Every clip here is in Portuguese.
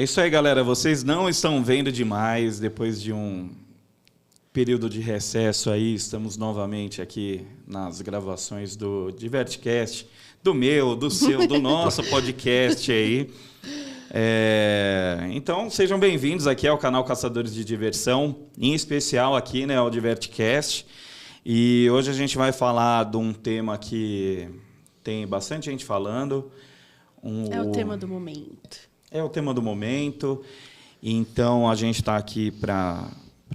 É isso aí, galera. Vocês não estão vendo demais. Depois de um período de recesso aí, estamos novamente aqui nas gravações do Divertcast, do meu, do seu, do nosso podcast aí. Então, sejam bem-vindos aqui ao canal Caçadores de Diversão, em especial aqui, né, ao Divertcast. E hoje a gente vai falar de um tema que tem bastante gente falando. É o tema do momento. É o tema do momento. Então, a gente está aqui para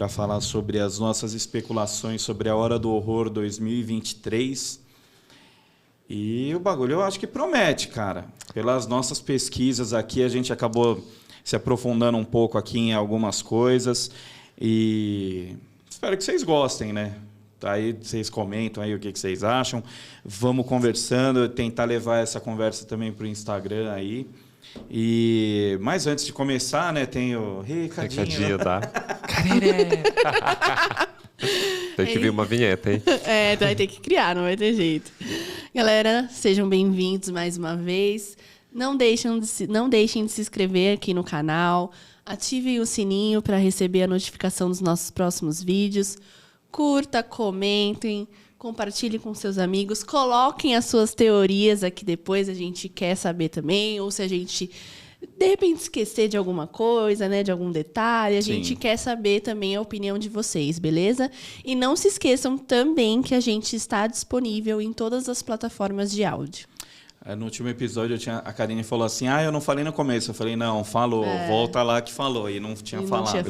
falar sobre as nossas especulações sobre a Hora do Horror 2023. E o bagulho eu acho que promete, cara. Pelas nossas pesquisas aqui, a gente acabou se aprofundando um pouco aqui em algumas coisas. E espero que vocês gostem, né? Aí vocês comentam aí o que vocês acham. Vamos conversando, tentar levar essa conversa também para o Instagram aí. Mas antes de começar, né, tem o recadinho, tá? Tem que vir uma vinheta, hein? Vai ter que criar, não vai ter jeito. Galera, sejam bem-vindos mais uma vez. Não deixem de se inscrever aqui no canal. Ativem o sininho para receber a notificação dos nossos próximos vídeos. Curta, comentem, compartilhem com seus amigos. Coloquem as suas teorias aqui depois, a gente quer saber também. Ou se a gente, de repente, esquecer de alguma coisa, né, de algum detalhe. A gente quer saber também a opinião de vocês, beleza? E não se esqueçam também que a gente está disponível em todas as plataformas de áudio. No último episódio, a Karine falou assim, eu não falei no começo. Eu falei, não, falou, volta lá que falou. E não tinha falado.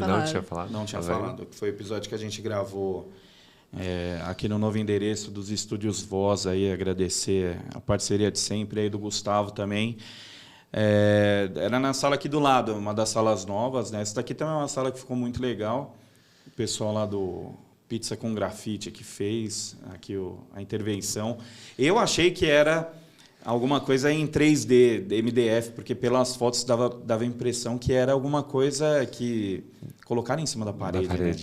Não tinha falado. Foi o episódio que a gente gravou aqui no novo endereço dos Estúdios Voz. Aí, agradecer a parceria de sempre aí do Gustavo também. Era na sala aqui do lado, uma das salas novas, né? Essa daqui também é uma sala que ficou muito legal. O pessoal lá do Pizza com Grafite que fez aqui a intervenção. Eu achei que era alguma coisa em 3D, MDF, porque pelas fotos dava a impressão que era alguma coisa que colocaram em cima da parede. Né?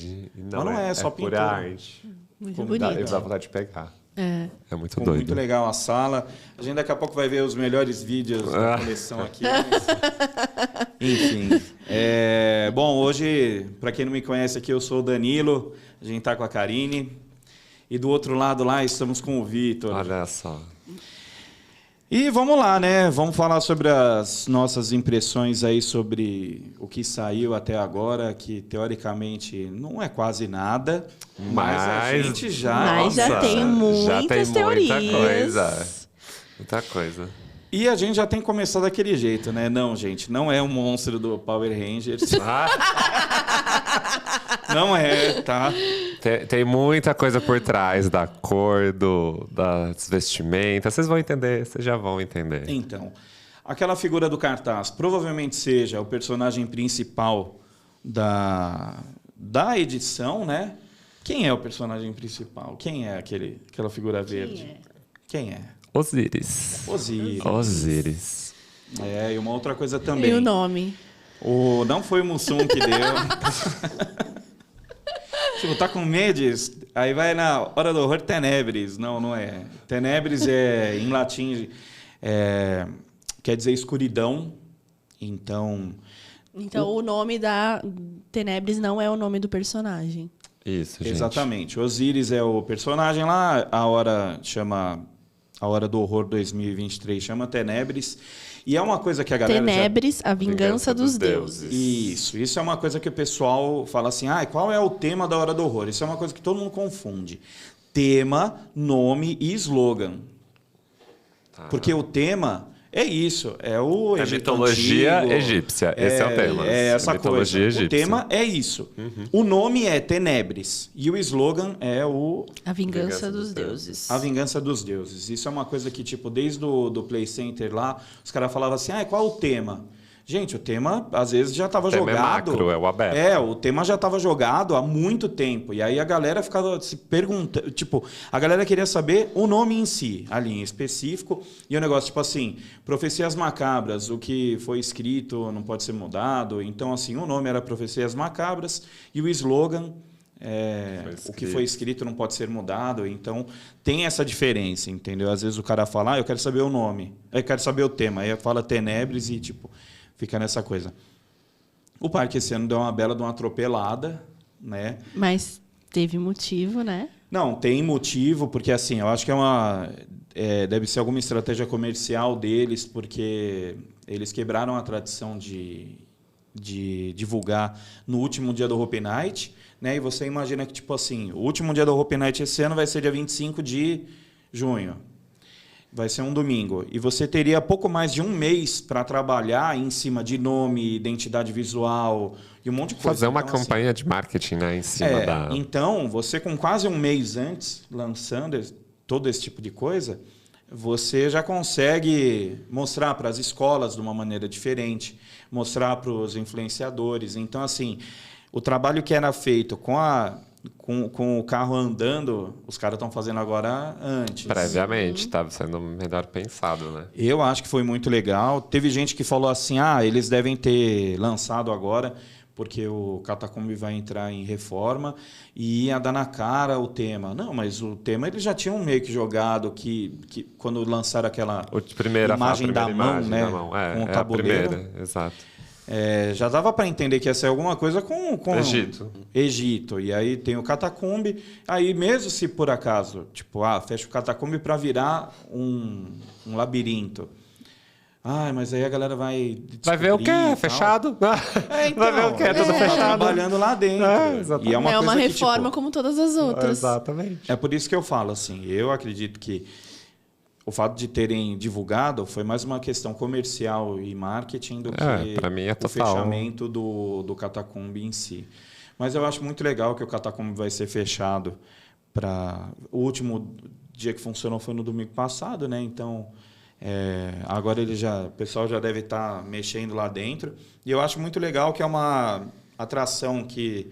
Não, mas não é só pintura. Pura arte. Muito bonito. Dá vontade de pegar. É muito Ficou doido. Muito legal a sala. A gente daqui a pouco vai ver os melhores vídeos da coleção aqui. Mas... Enfim. Bom, hoje, para quem não me conhece aqui, eu sou o Danilo. A gente está com a Karine. E do outro lado lá estamos com o Vitor. Olha só. E vamos lá, né? Vamos falar sobre as nossas impressões aí sobre o que saiu até agora, que teoricamente não é quase nada, mas a gente já tem muitas teorias. Muita coisa. E a gente já tem que começar daquele jeito, né? Não, gente, não é um monstro do Power Rangers. Não é, tá? Tem muita coisa por trás da cor, das vestimentas. Vocês vão entender, vocês já vão entender. Então, aquela figura do cartaz provavelmente seja o personagem principal da edição, né? Quem é o personagem principal? Quem é aquela figura verde? Quem é? Osiris. E uma outra coisa também. E o nome? Não foi o Mussum que deu. Tipo, tá com Medes, aí vai na Hora do Horror Tenebris. Não é. Tenebris em latim quer dizer escuridão. Então o nome da Tenebris não é o nome do personagem. Isso, gente. Exatamente. Osiris é o personagem lá, a Hora do Horror 2023 chama Tenebris. E é uma coisa que a galera Tenebris, a vingança dos deuses. Isso é uma coisa que o pessoal fala assim, qual é o tema da Hora do Horror? Isso é uma coisa que todo mundo confunde. Tema, nome e slogan. Porque o tema é isso, é o Egito mitologia antigo, egípcia, esse é o tema. É essa coisa. Egípcia. O tema é isso. O nome é Tenebris e o slogan é A vingança dos deuses. A vingança dos deuses. Isso é uma coisa que, tipo, desde do Play Center lá, os caras falavam assim, qual é o tema? Gente, o tema, às vezes, já estava jogado. É macro, é o aberto. O tema já estava jogado há muito tempo. E aí a galera ficava se perguntando... Tipo, a galera queria saber o nome em si, ali em específico. E o negócio, tipo assim, Profecias Macabras, o que foi escrito não pode ser mudado. Então, assim, o nome era Profecias Macabras e o slogan... o que foi escrito não pode ser mudado. Então, tem essa diferença, entendeu? Às vezes o cara fala, eu quero saber o nome. Eu quero saber o tema. Aí fala Tenebris e, tipo... Fica nessa coisa. O parque esse ano deu uma bela de uma atropelada, né? Mas teve motivo, né? Não, tem motivo, porque assim, eu acho que deve ser alguma estratégia comercial deles, porque eles quebraram a tradição de divulgar no último dia do Hopi Night, né? E você imagina que, tipo assim, o último dia do Hopi Night esse ano vai ser dia 25 de junho. Vai ser um domingo. E você teria pouco mais de um mês para trabalhar em cima de nome, identidade visual e um monte de coisa. Fazer uma campanha de marketing, né, em cima da... Então, você com quase um mês antes, lançando todo esse tipo de coisa, você já consegue mostrar para as escolas de uma maneira diferente, mostrar para os influenciadores. Então, assim, o trabalho que era feito com o carro andando, os caras estão fazendo agora antes. Previamente, estava sendo melhor pensado, né? Eu acho que foi muito legal. Teve gente que falou assim, eles devem ter lançado agora, porque o Catacumbi vai entrar em reforma e ia dar na cara o tema. Não, mas o tema eles já tinham meio que jogado, que quando lançaram aquela imagem da mão, né? Com o tabuleiro. A primeira, exato. Já dava para entender que ia ser alguma coisa com Egito. E aí tem o Catacumbi. Aí mesmo se por acaso, fecha o Catacumbi para virar um labirinto. Mas aí a galera vai ver o que é fechado. Então, vai ver o que é tudo fechado. Trabalhando lá dentro. E é uma reforma como todas as outras. Exatamente. É por isso que eu falo assim, eu acredito que o fato de terem divulgado foi mais uma questão comercial e marketing do que para mim é o fechamento do Catacumbi em si. Mas eu acho muito legal que o Catacumbi vai ser fechado o último dia que funcionou foi no domingo passado, né? Então, agora o pessoal já deve estar mexendo lá dentro. E eu acho muito legal que é uma atração que,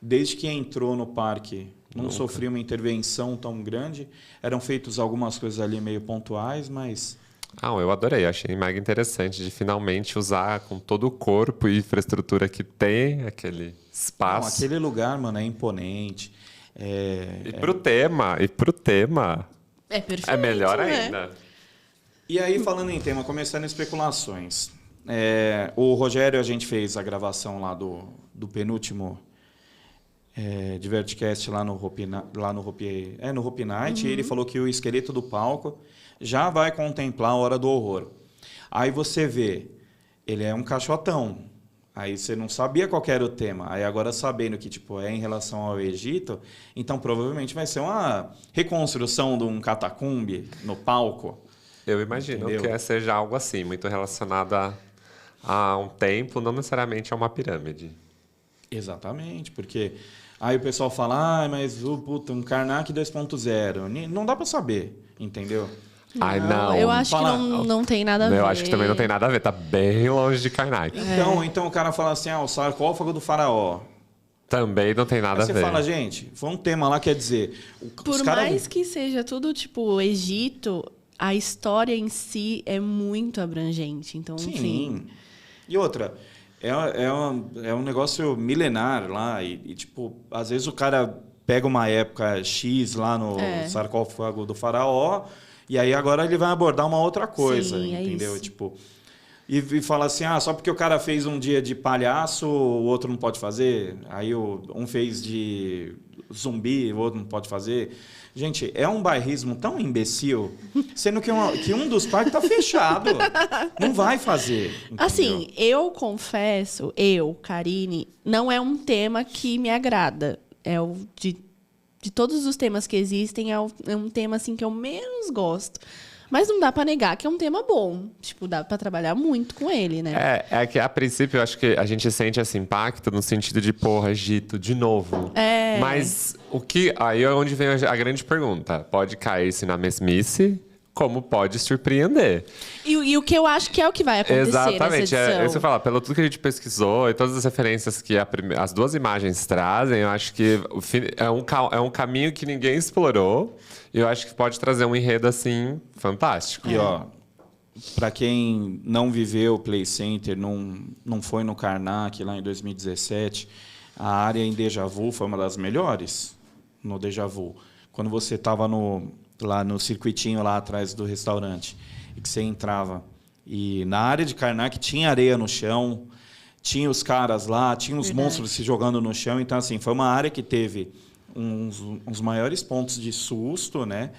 desde que entrou no parque, não sofria uma intervenção tão grande. Eram feitas algumas coisas ali meio pontuais, mas... Eu adorei. Achei mega interessante de finalmente usar com todo o corpo e infraestrutura que tem aquele espaço. Aquele lugar, mano, é imponente. E pro tema. É perfeito. É melhor ainda. E aí, falando em tema, começando especulações. O Rogério, a gente fez a gravação lá do penúltimo... de Verticast lá no Hopi Night, e ele falou que o esqueleto do palco já vai contemplar a Hora do Horror. Aí você vê, ele é um caixotão, aí você não sabia qual era o tema, aí agora sabendo que em relação ao Egito, então provavelmente vai ser uma reconstrução de um catacumbi no palco. Eu imagino que seja algo assim, muito relacionado a um templo, não necessariamente a uma pirâmide. Exatamente, porque aí o pessoal fala, mas um Karnak 2.0. Não dá para saber, entendeu? Não. Eu acho que não tem nada a ver. Eu acho que também não tem nada a ver, tá bem longe de Karnak. Então o cara fala assim, o sarcófago do faraó. Também não tem nada a ver. Você fala, gente, foi um tema lá, quer dizer... Por mais que seja tudo Egito, a história em si é muito abrangente. Então, sim. Enfim. E outra... É um negócio milenar lá e, às vezes o cara pega uma época X lá no sarcófago do faraó e aí agora ele vai abordar uma outra coisa, entendeu? E fala assim, só porque o cara fez um dia de palhaço, o outro não pode fazer. Aí um fez de zumbi, o outro não pode fazer. Gente, é um bairrismo tão imbecil, sendo que um dos parques está fechado. Não vai fazer. Entendeu? Assim, eu confesso, Karine, não é um tema que me agrada. De todos os temas que existem, é um tema assim, que eu menos gosto. Mas não dá pra negar que é um tema bom. Dá pra trabalhar muito com ele, né? É que, a princípio, eu acho que a gente sente esse impacto no sentido de, Egito, de novo. Mas aí é onde vem a grande pergunta. Pode cair-se na mesmice, como pode surpreender. E o que eu acho que é o que vai acontecer Exatamente. nessa edição. Isso eu falar, pelo tudo que a gente pesquisou e todas as referências que as duas imagens trazem, eu acho que é um caminho que ninguém explorou. E eu acho que pode trazer um enredo, assim, fantástico. E, para quem não viveu o Play Center, não foi no Karnak lá em 2017, a área em Déjà Vu foi uma das melhores no Déjà Vu. Quando você estava lá no circuitinho lá atrás do restaurante e que você entrava. E na área de Karnak tinha areia no chão, tinha os caras lá, tinha os monstros se jogando no chão. Então, assim, foi uma área que teve uns maiores pontos de susto, né?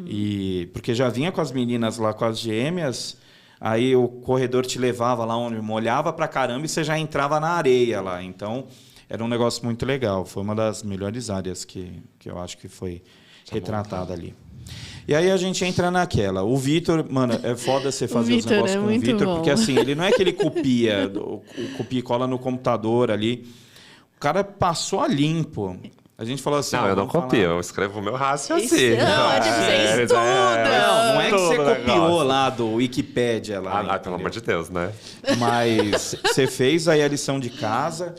E porque já vinha com as meninas lá, com as gêmeas, aí o corredor te levava lá onde molhava pra caramba e você já entrava na areia lá. Então, era um negócio muito legal. Foi uma das melhores áreas que eu acho que foi retratada ali. E aí a gente entra naquela. O Vitor, mano, é foda você fazer os negócios com o Vitor, porque assim, ele não é que ele copia e cola no computador ali. O cara passou a limpo. A gente falou assim... Não, eu não copio, eu escrevo o meu raciocínio. Você estuda. Não é que você copiou lá do Wikipédia. Lá, pelo amor de Deus, né? Mas você fez aí a lição de casa...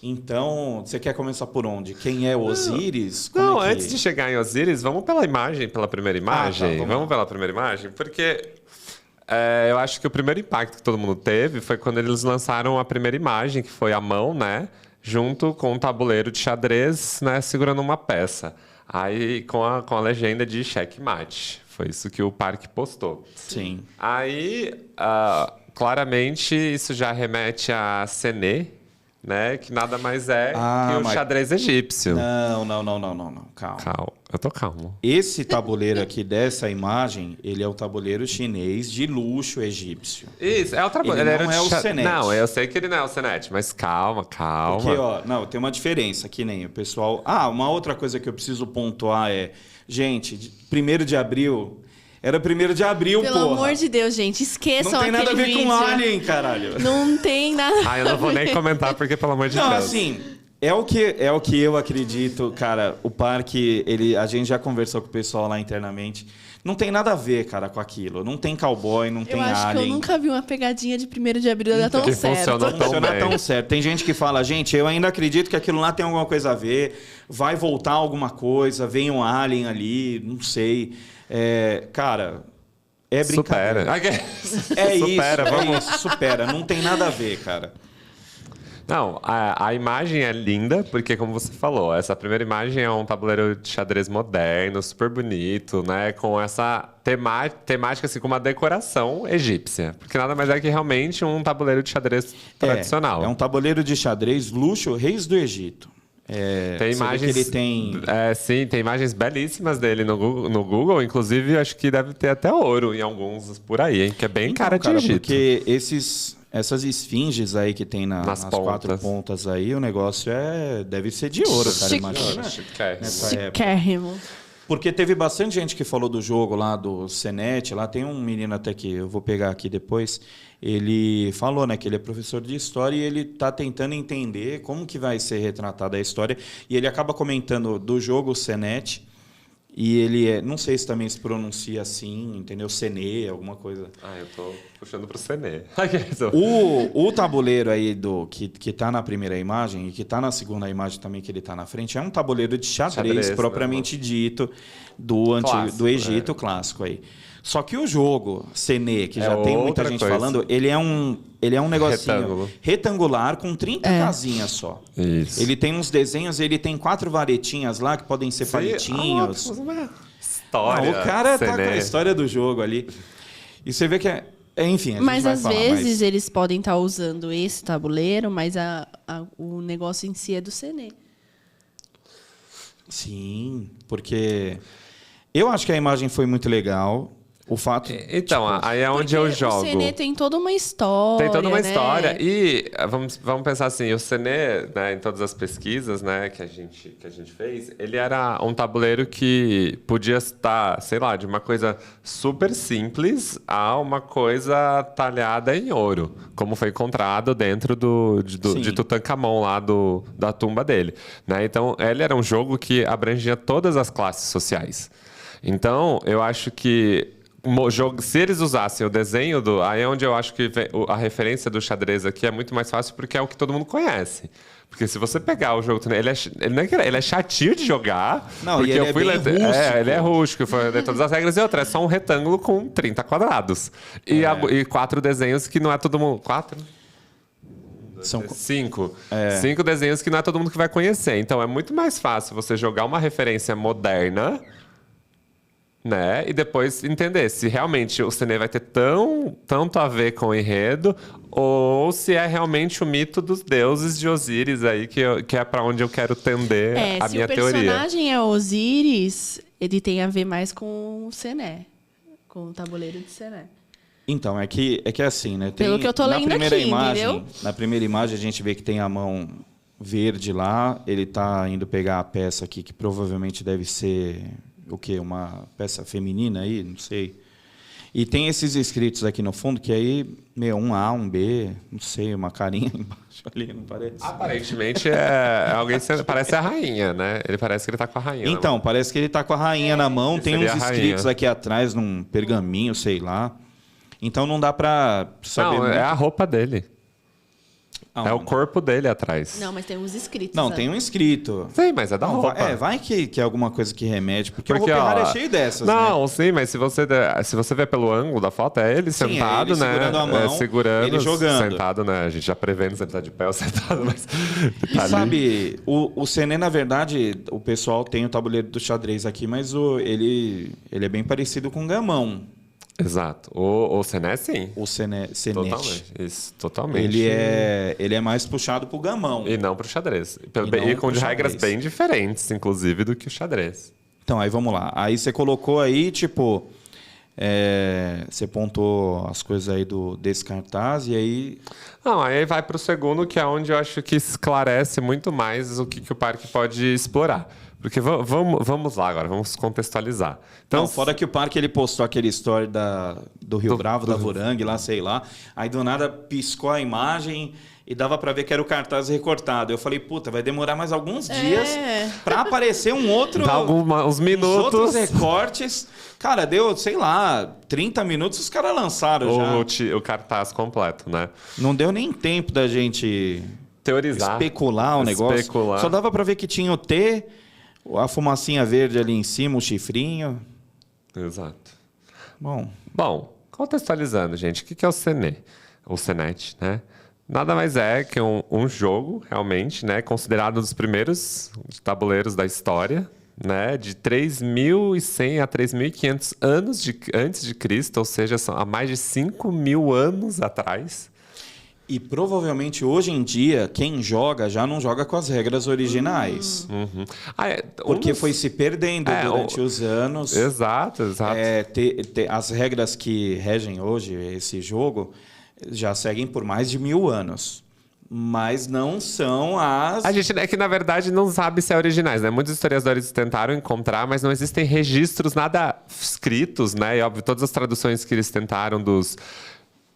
Então, você quer começar por onde? Quem é Osíris? Não, antes de chegar em Osíris, vamos pela imagem, pela primeira imagem. Vamos pela primeira imagem, porque eu acho que o primeiro impacto que todo mundo teve foi quando eles lançaram a primeira imagem, que foi a mão, né? Junto com um tabuleiro de xadrez, né? Segurando uma peça. Aí, com a legenda de checkmate. Foi isso que o parque postou. Sim. Aí, claramente, isso já remete a Sené, né? Que nada mais é que o xadrez egípcio. Não. Calma. Eu tô calmo. Esse tabuleiro aqui dessa imagem, ele é o tabuleiro chinês de luxo egípcio. Isso, é o tabuleiro. Ele não é o Senet. Não, eu sei que ele não é o Senet, mas calma. Porque, tem uma diferença que nem o pessoal... uma outra coisa que eu preciso pontuar é... Gente, 1º de abril... Era 1º de abril, porra. Pelo amor de Deus, gente, esqueçam aquele vídeo. Não tem nada a ver com Alien, caralho. Não tem nada. Eu não vou nem comentar, porque pelo amor de Deus. Não, assim, é o que eu acredito, cara. O parque, a gente já conversou com o pessoal lá internamente. Não tem nada a ver, cara, com aquilo. Não tem cowboy, não tem Alien. Eu acho que eu nunca vi uma pegadinha de 1º de abril dar tão certo. Funciona tão certo. Tem gente que fala, gente, eu ainda acredito que aquilo lá tem alguma coisa a ver. Vai voltar alguma coisa, vem um Alien ali, não sei... cara, é brincadeira. Supera. Não tem nada a ver, cara. Não, a imagem é linda, porque como você falou, essa primeira imagem é um tabuleiro de xadrez moderno, super bonito, né? Com essa temática, assim, com uma decoração egípcia. Porque nada mais é que realmente um tabuleiro de xadrez tradicional. É um tabuleiro de xadrez luxo, reis do Egito. Tem imagens que ele tem... sim, tem imagens belíssimas dele no Google. Inclusive, acho que deve ter até ouro em alguns por aí, hein? Que é bem cara de Egito. Porque essas esfinges aí que tem nas 4 pontas aí, o negócio deve ser de ouro, cara. Imagina. Chiquérrimo. Porque teve bastante gente que falou do jogo lá do Senet. Lá tem um menino até que eu vou pegar aqui depois. Ele falou, né, que ele é professor de história e ele está tentando entender como que vai ser retratada a história. E ele acaba comentando do jogo Senet. E ele não sei se também se pronuncia assim, entendeu? Sené, alguma coisa. Eu tô puxando pro Sené. O tabuleiro aí que tá na primeira imagem e que tá na segunda imagem também que ele tá na frente, é um tabuleiro de xadrez propriamente dito do Egito clássico aí. Só que o jogo Sené, que já tem muita gente falando, ele é um negocinho retangular com 30 casinhas só. Isso. Ele tem uns desenhos, ele tem 4 varetinhas lá que podem ser palitinhos. História. O cara tá com a história do jogo ali. E você vê que enfim, a gente vai falar. Mas às vezes eles podem estar usando esse tabuleiro, mas o negócio em si é do Sené. Sim, porque eu acho que a imagem foi muito legal. O fato... Então, aí é onde eu jogo. O Sené tem toda uma história, Tem toda uma história. E vamos pensar assim, o Sené, né, em todas as pesquisas, né, que a gente fez, ele era um tabuleiro que podia estar, sei lá, de uma coisa super simples a uma coisa talhada em ouro, como foi encontrado dentro de Tutankhamon, lá da tumba dele. Né? Então, ele era um jogo que abrangia todas as classes sociais. Então, eu acho que se eles usassem o desenho aí é onde eu acho que a referência do xadrez aqui é muito mais fácil, porque é o que todo mundo conhece. Porque se você pegar o jogo, ele é chatinho de jogar. Não, porque ele rústico. Ele é rústico, foi ler todas as regras, e outra, é só um retângulo com 30 quadrados. E 4 desenhos que não é todo mundo... 4? São 5. 5 desenhos que não é todo mundo que vai conhecer. Então é muito mais fácil você jogar uma referência moderna né? E depois entender se realmente o Sené vai ter tanto a ver com o enredo ou se é realmente o mito dos deuses de Osíris aí, que é para onde eu quero tender a minha teoria. Se o personagem é Osíris, ele tem a ver mais com o Sené, com o tabuleiro de Sené. Então, é que assim, né? Pelo que eu tô lendo aqui, entendeu? Na primeira imagem, a gente vê que tem a mão verde lá. Ele tá indo pegar a peça aqui, que provavelmente deve ser, o quê? Uma peça feminina aí? Não sei. E tem esses escritos aqui no fundo, que aí, um A, um B, não sei, uma carinha embaixo ali, não parece? Aparentemente, alguém parece a rainha, né? Ele parece que ele tá com a rainha. Então, parece que ele tá com a rainha na mão. Tem uns escritos aqui atrás, num pergaminho, sei lá. Então não dá pra saber. Não, muito. É a roupa dele. É o corpo dele atrás. Não, mas tem uns escritos. Não, tem um escrito. Sim, mas é da roupa. Vai que é alguma coisa que remete, porque o Hopi-Hari é cheio dessas, não, né? Sim, mas se você ver pelo ângulo da foto, é ele sentado, ele né? Segurando a mão, segurando, ele jogando. Sentado, né? A gente já prevendo se ele tá de pé ou sentado, mas... E sabe, o Sené, na verdade, o pessoal tem o tabuleiro do xadrez aqui, mas ele é bem parecido com o gamão. Exato. O Sené, sim. O Sené. Totalmente. Isso, totalmente. Ele é mais puxado pro gamão. E não pro xadrez. E com regras bem diferentes, inclusive, do que o xadrez. Então, aí vamos lá. Aí você colocou aí, tipo... você pontou as coisas aí desse cartaz e aí... Não, aí vai pro segundo, que é onde eu acho que esclarece muito mais o que o parque pode explorar. Porque vamos lá agora, vamos contextualizar. Então, não, fora que o parque ele postou aquele story do Rio Bravo, da Vorangue, lá, sei lá. Aí do nada piscou a imagem e dava pra ver que era o cartaz recortado. Eu falei, puta, vai demorar mais alguns dias pra aparecer um outro... Dá uns minutos. Outros recortes. Cara, deu, sei lá, 30 minutos os caras lançaram já. O cartaz completo, né? Não deu nem tempo da gente... teorizar. Especular o negócio. Só dava pra ver que tinha o T... A fumacinha verde ali em cima, o chifrinho. Exato. Bom, contextualizando, gente, o que é o Sené? O Senet, né? Nada mais é que um jogo, realmente, né? Considerado um dos primeiros tabuleiros da história, né? De 3.100 a 3.500 anos antes de Cristo, ou seja, são há mais de 5.000 anos atrás. E provavelmente hoje em dia, quem joga já não joga com as regras originais. Uhum. Porque foi se perdendo durante os anos. Exato. As regras que regem hoje esse jogo já seguem por mais de 1000 anos. Mas não são as... A gente é que, na verdade, não sabe se é originais, né? Muitos historiadores tentaram encontrar, mas não existem registros nada escritos, né? E, óbvio, todas as traduções que eles tentaram dos...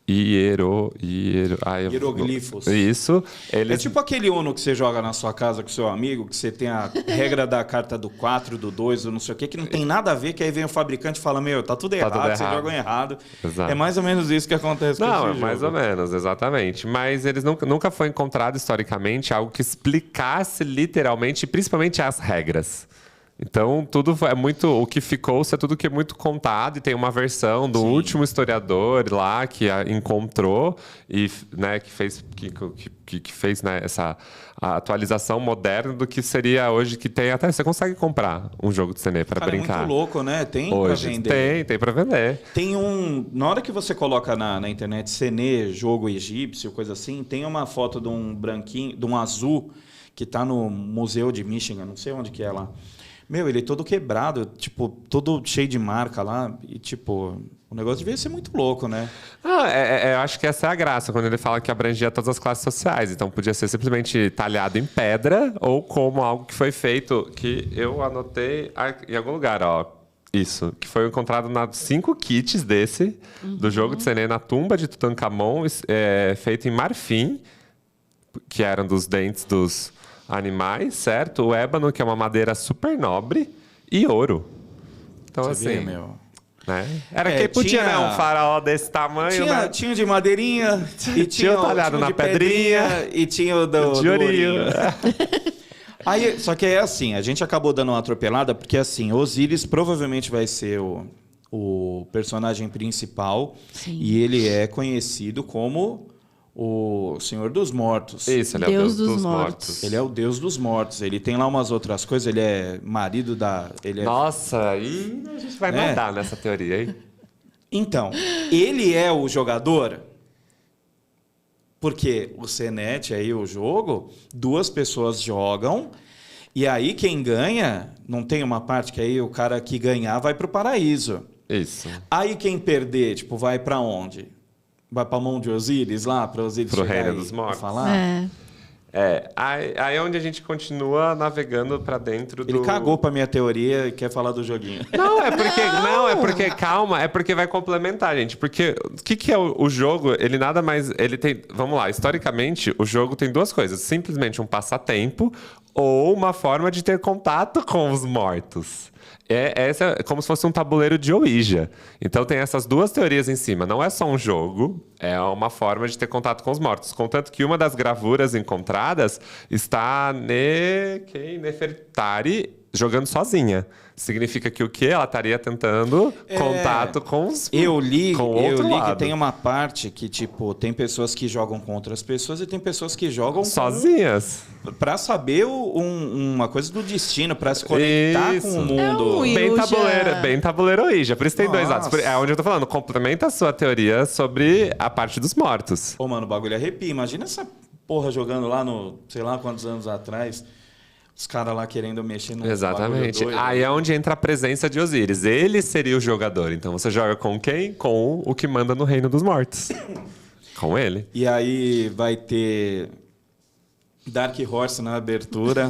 hieroglifos. Isso. É tipo aquele Uno que você joga na sua casa com seu amigo, que você tem a regra da carta do 4, do 2, do não sei o quê, que não tem nada a ver, que aí vem o fabricante e fala, tá tudo errado, você joga errado. Exato. É mais ou menos isso que acontece com esse jogo. Não, mais ou menos, exatamente. Mas eles nunca foi encontrado historicamente algo que explicasse literalmente, principalmente as regras. Então, tudo é muito... O que ficou-se é tudo que é muito contado. E tem uma versão do último historiador lá que encontrou e, né, que fez né, essa atualização moderna do que seria hoje, que tem até... Você consegue comprar um jogo de Sené para brincar. É muito louco, né? Tem hoje, para vender. Tem para vender. Tem na hora que você coloca na internet Sené, jogo egípcio, coisa assim, tem uma foto de um branquinho, de um azul, que está no Museu de Michigan, não sei onde que é lá. Ele é todo quebrado, tipo, todo cheio de marca lá. E, tipo, o negócio devia ser muito louco, né? Eu acho que essa é a graça, quando ele fala que abrangia todas as classes sociais. Então, podia ser simplesmente talhado em pedra ou como algo que foi feito, que eu anotei em algum lugar, ó. Isso, que foi encontrado 5 kits do jogo de Sené na tumba de Tutankhamon, feito em marfim, que eram dos dentes dos... animais, certo? O ébano, que é uma madeira super nobre, e ouro. Então, você assim... Né? Era quem podia, né? Um faraó desse tamanho, né? Tinha de madeirinha, e tinha o talhado na pedrinha, e tinha o do ourinho. Aí, só que é assim, a gente acabou dando uma atropelada, porque assim, Osíris provavelmente vai ser o personagem principal. Sim. E ele é conhecido como... o Senhor dos Mortos. Isso, ele é o Deus dos Mortos. Ele é o Deus dos Mortos. Ele tem lá umas outras coisas. Ele é marido da... Nossa, aí a gente vai nadar nessa teoria, hein? Então, ele é o jogador? Porque o Senet aí, o jogo, 2 pessoas jogam, e aí quem ganha, não tem uma parte que aí o cara que ganhar vai pro paraíso. Isso. Aí quem perder, tipo, vai pra onde? Vai pra mão de Osíris lá, pra Osíris pro reino dos mortos. Falar? Aí é onde a gente continua navegando pra dentro do... Ele cagou pra minha teoria e quer falar do joguinho. É porque, calma, é porque vai complementar, gente. Porque o que é o jogo? Ele nada mais... Ele tem... Vamos lá, historicamente, o jogo tem 2 coisas. Simplesmente um passatempo ou uma forma de ter contato com os mortos. Essa é como se fosse um tabuleiro de Ouija. Então tem essas 2 teorias em cima. Não é só um jogo, é uma forma de ter contato com os mortos. Contanto que uma das gravuras encontradas está Nefertari jogando sozinha. Significa que o quê? Ela estaria tentando contato com os Eu li que tem uma parte que, tipo, tem pessoas que jogam com outras pessoas e tem pessoas que jogam sozinhas. Pra saber uma coisa do destino, pra se conectar com o mundo. Bem tabuleiro Ouija. Por isso tem 2 lados. É onde eu tô falando. Complementa a sua teoria sobre a parte dos mortos. Pô, mano, o bagulho arrepia. Imagina essa porra jogando lá no, sei lá quantos anos atrás. Os caras lá querendo mexer no... Exatamente. Doido, aí é onde entra a presença de Osíris. Ele seria o jogador. Então você joga com quem? Com o que manda no reino dos mortos. Com ele. E aí vai ter Dark Horse na abertura.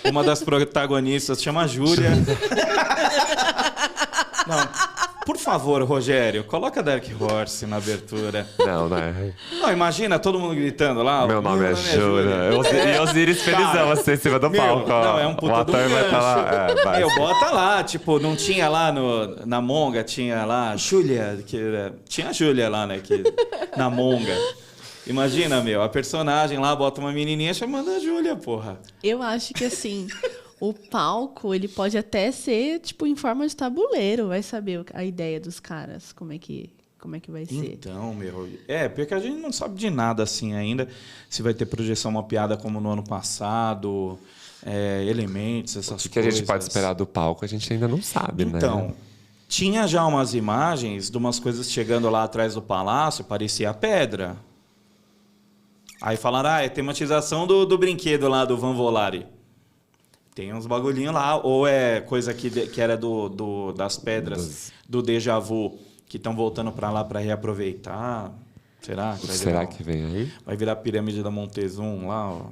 Uma das protagonistas chama Júlia. Não, por favor, Rogério, coloca Dark Horse na abertura. Não, né? Não, imagina todo mundo gritando lá. Meu nome é Júlia. E Osíris felizão assim em cima do palco. Não, é um puta do gancho. Vai lá, bota lá, tipo, não tinha lá na Monga, tinha lá Júlia, tinha a Júlia lá, né, na Monga. Imagina, a personagem lá bota uma menininha chamando a Júlia, porra. Eu acho que assim, o palco, ele pode até ser, tipo, em forma de tabuleiro. Vai saber a ideia dos caras, como é que vai ser. Então, porque a gente não sabe de nada assim ainda. Se vai ter projeção mapeada como no ano passado, elementos, essas coisas. O que a gente pode esperar do palco, a gente ainda não sabe, né? Então, tinha já umas imagens de umas coisas chegando lá atrás do palácio, parecia pedra. Aí falaram, é tematização do brinquedo lá do Van Volare. Tem uns bagulhinhos lá, ou é coisa que era das pedras do déjà vu, que estão voltando para lá para reaproveitar. Será? Será que vem aí? Vai virar a pirâmide da Montezum lá, ó,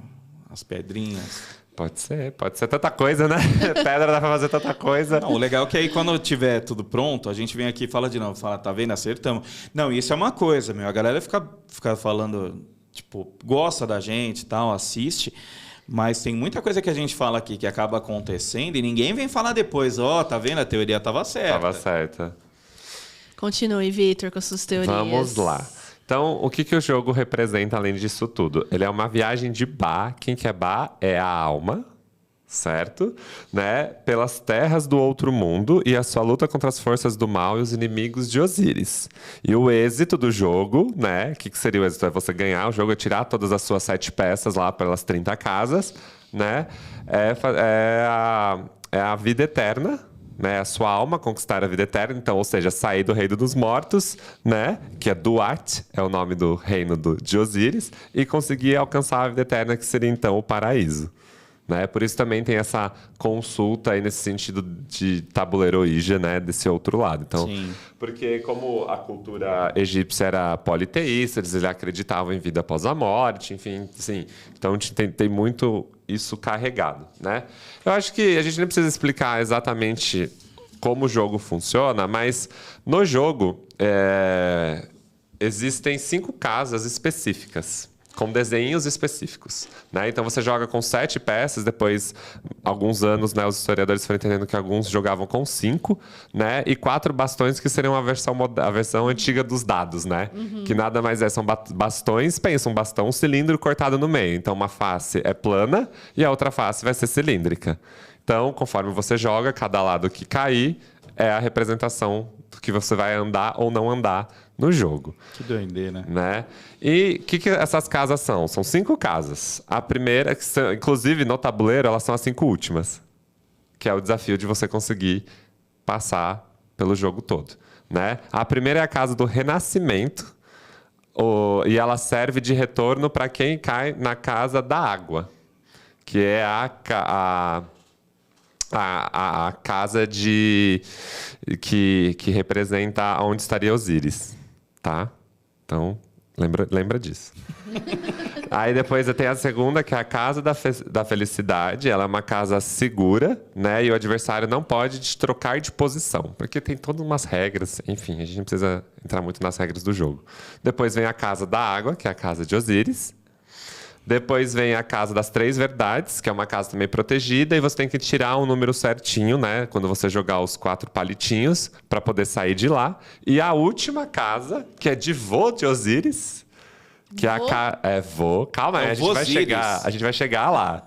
as pedrinhas. Pode ser tanta coisa, né? Pedra dá pra fazer tanta coisa. Não, o legal é que aí quando tiver tudo pronto, a gente vem aqui e fala de novo, tá vendo, acertamos. Não, isso é uma coisa, a galera fica falando, tipo, gosta da gente e tal, assiste, mas tem muita coisa que a gente fala aqui que acaba acontecendo e ninguém vem falar depois, tá vendo, a teoria tava certa. Tava certa. Continue, Vitor, com as suas teorias. Vamos lá. Então, o que o jogo representa além disso tudo? Ele é uma viagem de Ba. Quem que é Ba? É a alma, certo? Né? Pelas terras do outro mundo e a sua luta contra as forças do mal e os inimigos de Osíris. E o êxito do jogo, né? O que seria o êxito? É você ganhar o jogo, é tirar todas as suas 7 peças lá pelas 30 casas, né? É a vida eterna, né, a sua alma conquistar a vida eterna, então, ou seja, sair do reino dos mortos, né, que é Duat, é o nome do reino de Osíris, e conseguir alcançar a vida eterna, que seria então o paraíso. Né? Por isso também tem essa consulta aí nesse sentido de tabuleiro Ouija, né, desse outro lado. Então, sim. Porque como a cultura egípcia era politeísta, eles acreditavam em vida após a morte, enfim, sim. Então tem muito isso carregado, né? Eu acho que a gente nem precisa explicar exatamente como o jogo funciona, mas no jogo existem 5 casas específicas, com desenhos específicos, né? Então você joga com 7 peças, depois, alguns anos, né, os historiadores foram entendendo que alguns jogavam com 5, né? E 4 bastões, que seriam a versão antiga dos dados, né? Uhum. Que nada mais são bastões, pensa, um bastão, um cilindro cortado no meio. Então uma face é plana e a outra face vai ser cilíndrica. Então, conforme você joga, cada lado que cair é a representação do que você vai andar ou não andar no jogo. Que doideira, né? E o que essas casas são? São 5 casas. A primeira, inclusive no tabuleiro, elas são as 5 últimas. Que é o desafio de você conseguir passar pelo jogo todo, né? A primeira é a casa do renascimento, e ela serve de retorno para quem cai na casa da água, que é a casa que representa onde estaria Osíris, tá? Então, lembra disso. Aí depois tem a segunda, que é a casa da felicidade. Ela é uma casa segura, né? E o adversário não pode te trocar de posição, porque tem todas umas regras. Enfim, a gente não precisa entrar muito nas regras do jogo. Depois vem a casa da água, que é a casa de Osíris. Depois vem a casa das 3 verdades, que é uma casa também protegida, e você tem que tirar um número certinho, né? Quando você jogar os 4 palitinhos, para poder sair de lá. E a última casa, que é de vô de Osíris, que é a vô. Calma aí, a gente vai chegar lá.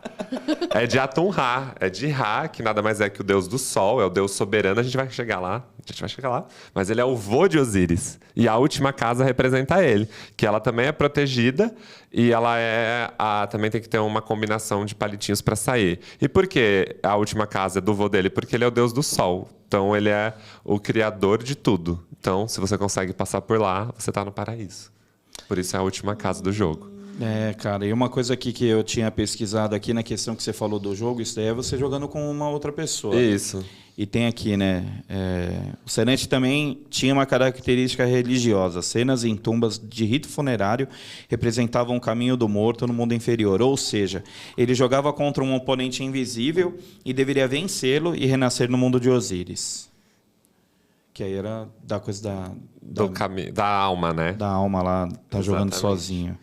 É de Atum-Ra, é de Ra, que nada mais é que o deus do sol, é o deus soberano. A gente vai chegar lá. Mas ele é o vô de Osíris. E a última casa representa ele, que ela também é protegida e ela também tem que ter uma combinação de palitinhos para sair. E por que a última casa é do vô dele? Porque ele é o deus do sol. Então ele é o criador de tudo. Então, se você consegue passar por lá, você está no paraíso. Por isso é a última casa do jogo. Cara, e uma coisa aqui que eu tinha pesquisado aqui na questão que você falou do jogo, isso daí é você jogando com uma outra pessoa. Isso. E tem aqui, né? O Senet também tinha uma característica religiosa. Cenas em tumbas de rito funerário representavam o caminho do morto no mundo inferior. Ou seja, ele jogava contra um oponente invisível e deveria vencê-lo e renascer no mundo de Osíris. Que aí era da coisa da alma, né? Da alma lá, tá jogando sozinho.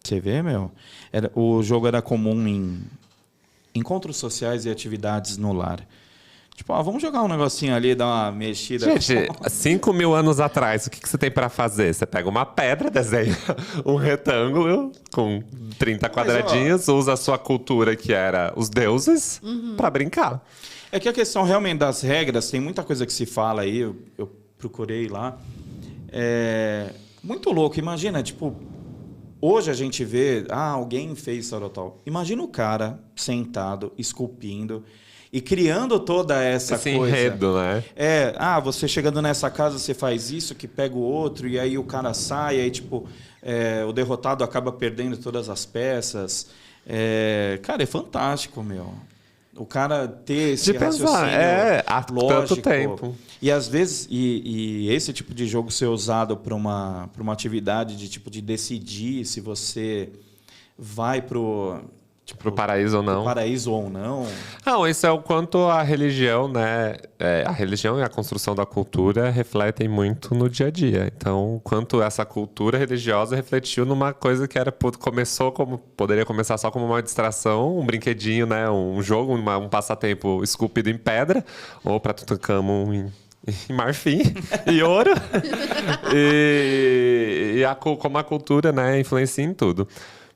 Você vê, meu? O jogo era comum em encontros sociais e atividades no lar. Tipo, vamos jogar um negocinho ali, dar uma mexida. Gente, 5.000 anos atrás, o que você tem para fazer? Você pega uma pedra, desenha um retângulo com 30 quadradinhos, usa a sua cultura, que era os deuses, para brincar. É que a questão realmente das regras, tem muita coisa que se fala aí, eu procurei lá. Muito louco, imagina, tipo... Hoje a gente vê, alguém fez tal. Imagina o cara sentado, esculpindo e criando toda essa esse coisa. Enredo, né? Você chegando nessa casa, você faz isso, que pega o outro, e aí o cara sai, aí tipo, o derrotado acaba perdendo todas as peças. Cara, é fantástico, meu. O cara ter esse raciocínio há lógico. Tanto tempo. E às vezes, e esse tipo de jogo ser usado para uma atividade de tipo de decidir se você vai pro paraíso ou não. Paraíso ou não. Não, isso é o quanto a religião, né? A religião e a construção da cultura refletem muito no dia a dia. Então, quanto essa cultura religiosa refletiu numa coisa que poderia começar só como uma distração, um brinquedinho, né? Um jogo, um passatempo esculpido em pedra, ou para Tutankhamon em marfim e ouro. Como a cultura, né, influencia em tudo.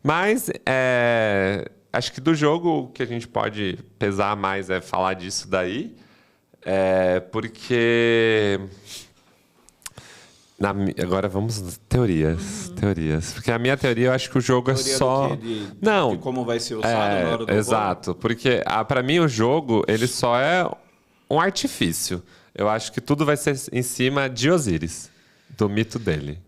Mas acho que do jogo que a gente pode pesar mais é falar disso daí, porque... Agora vamos... Teorias. Porque a minha teoria, eu acho que o jogo teoria é só... de como vai ser usado na hora do exato. Porque, para mim, o jogo, ele só é um artifício. Eu acho que tudo vai ser em cima de Osíris, do mito dele.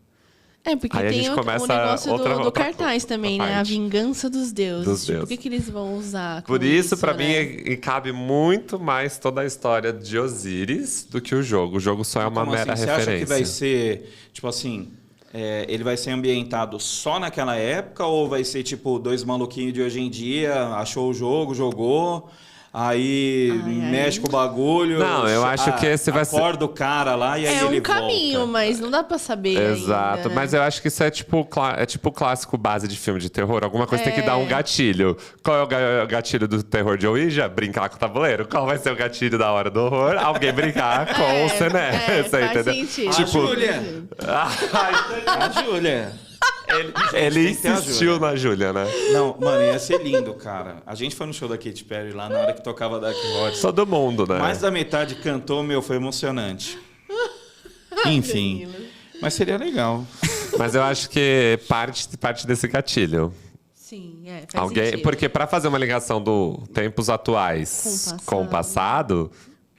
Porque aí tem o negócio do cartaz também, né? A vingança dos deuses. Por que eles vão usar? Por isso, para mim, cabe muito mais toda a história de Osíris do que o jogo. O jogo só é uma mera referência. Você acha que vai ser, tipo assim, ele vai ser ambientado só naquela época ou vai ser, tipo, 2 maluquinhos de hoje em dia, achou o jogo, jogou... Aí mexe com o bagulho. Não, eu acho que esse vai ser... Acorda o cara lá e aí ele volta. É um caminho, mas não dá pra saber Exato, ainda. Mas eu acho que isso é tipo o clássico base de filme de terror. Alguma coisa tem que dar um gatilho. Qual é o gatilho do terror de Ouija? Brincar com o tabuleiro. Qual vai ser o gatilho da hora do horror? Alguém brincar com o Sené. Faz sentido. Tipo... A Júlia. Ele insistiu na Júlia, né? Não, mano, ia ser lindo, cara. A gente foi no show da Katy Perry lá na hora que tocava Dark Horse. Todo mundo, né? Mais da metade cantou, foi emocionante. Enfim. Mas seria legal. Mas eu acho que parte desse gatilho. Sim, faz sentido. Porque para fazer uma ligação do tempos atuais com o passado,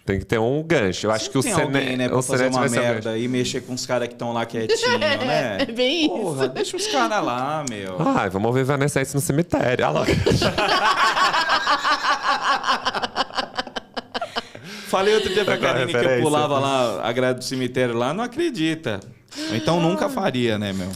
Tem que ter um gancho. Eu acho que o alguém, né, pra fazer uma merda e mexer com os caras que estão lá quietinho, né? É bem Porra, isso. deixa os caras lá, meu. Vamos ouvir Evanescence no cemitério. Olha lá. Falei outro dia pra Karine que eu pulava lá a grade do cemitério lá, não acredita. Então nunca faria, né, meu?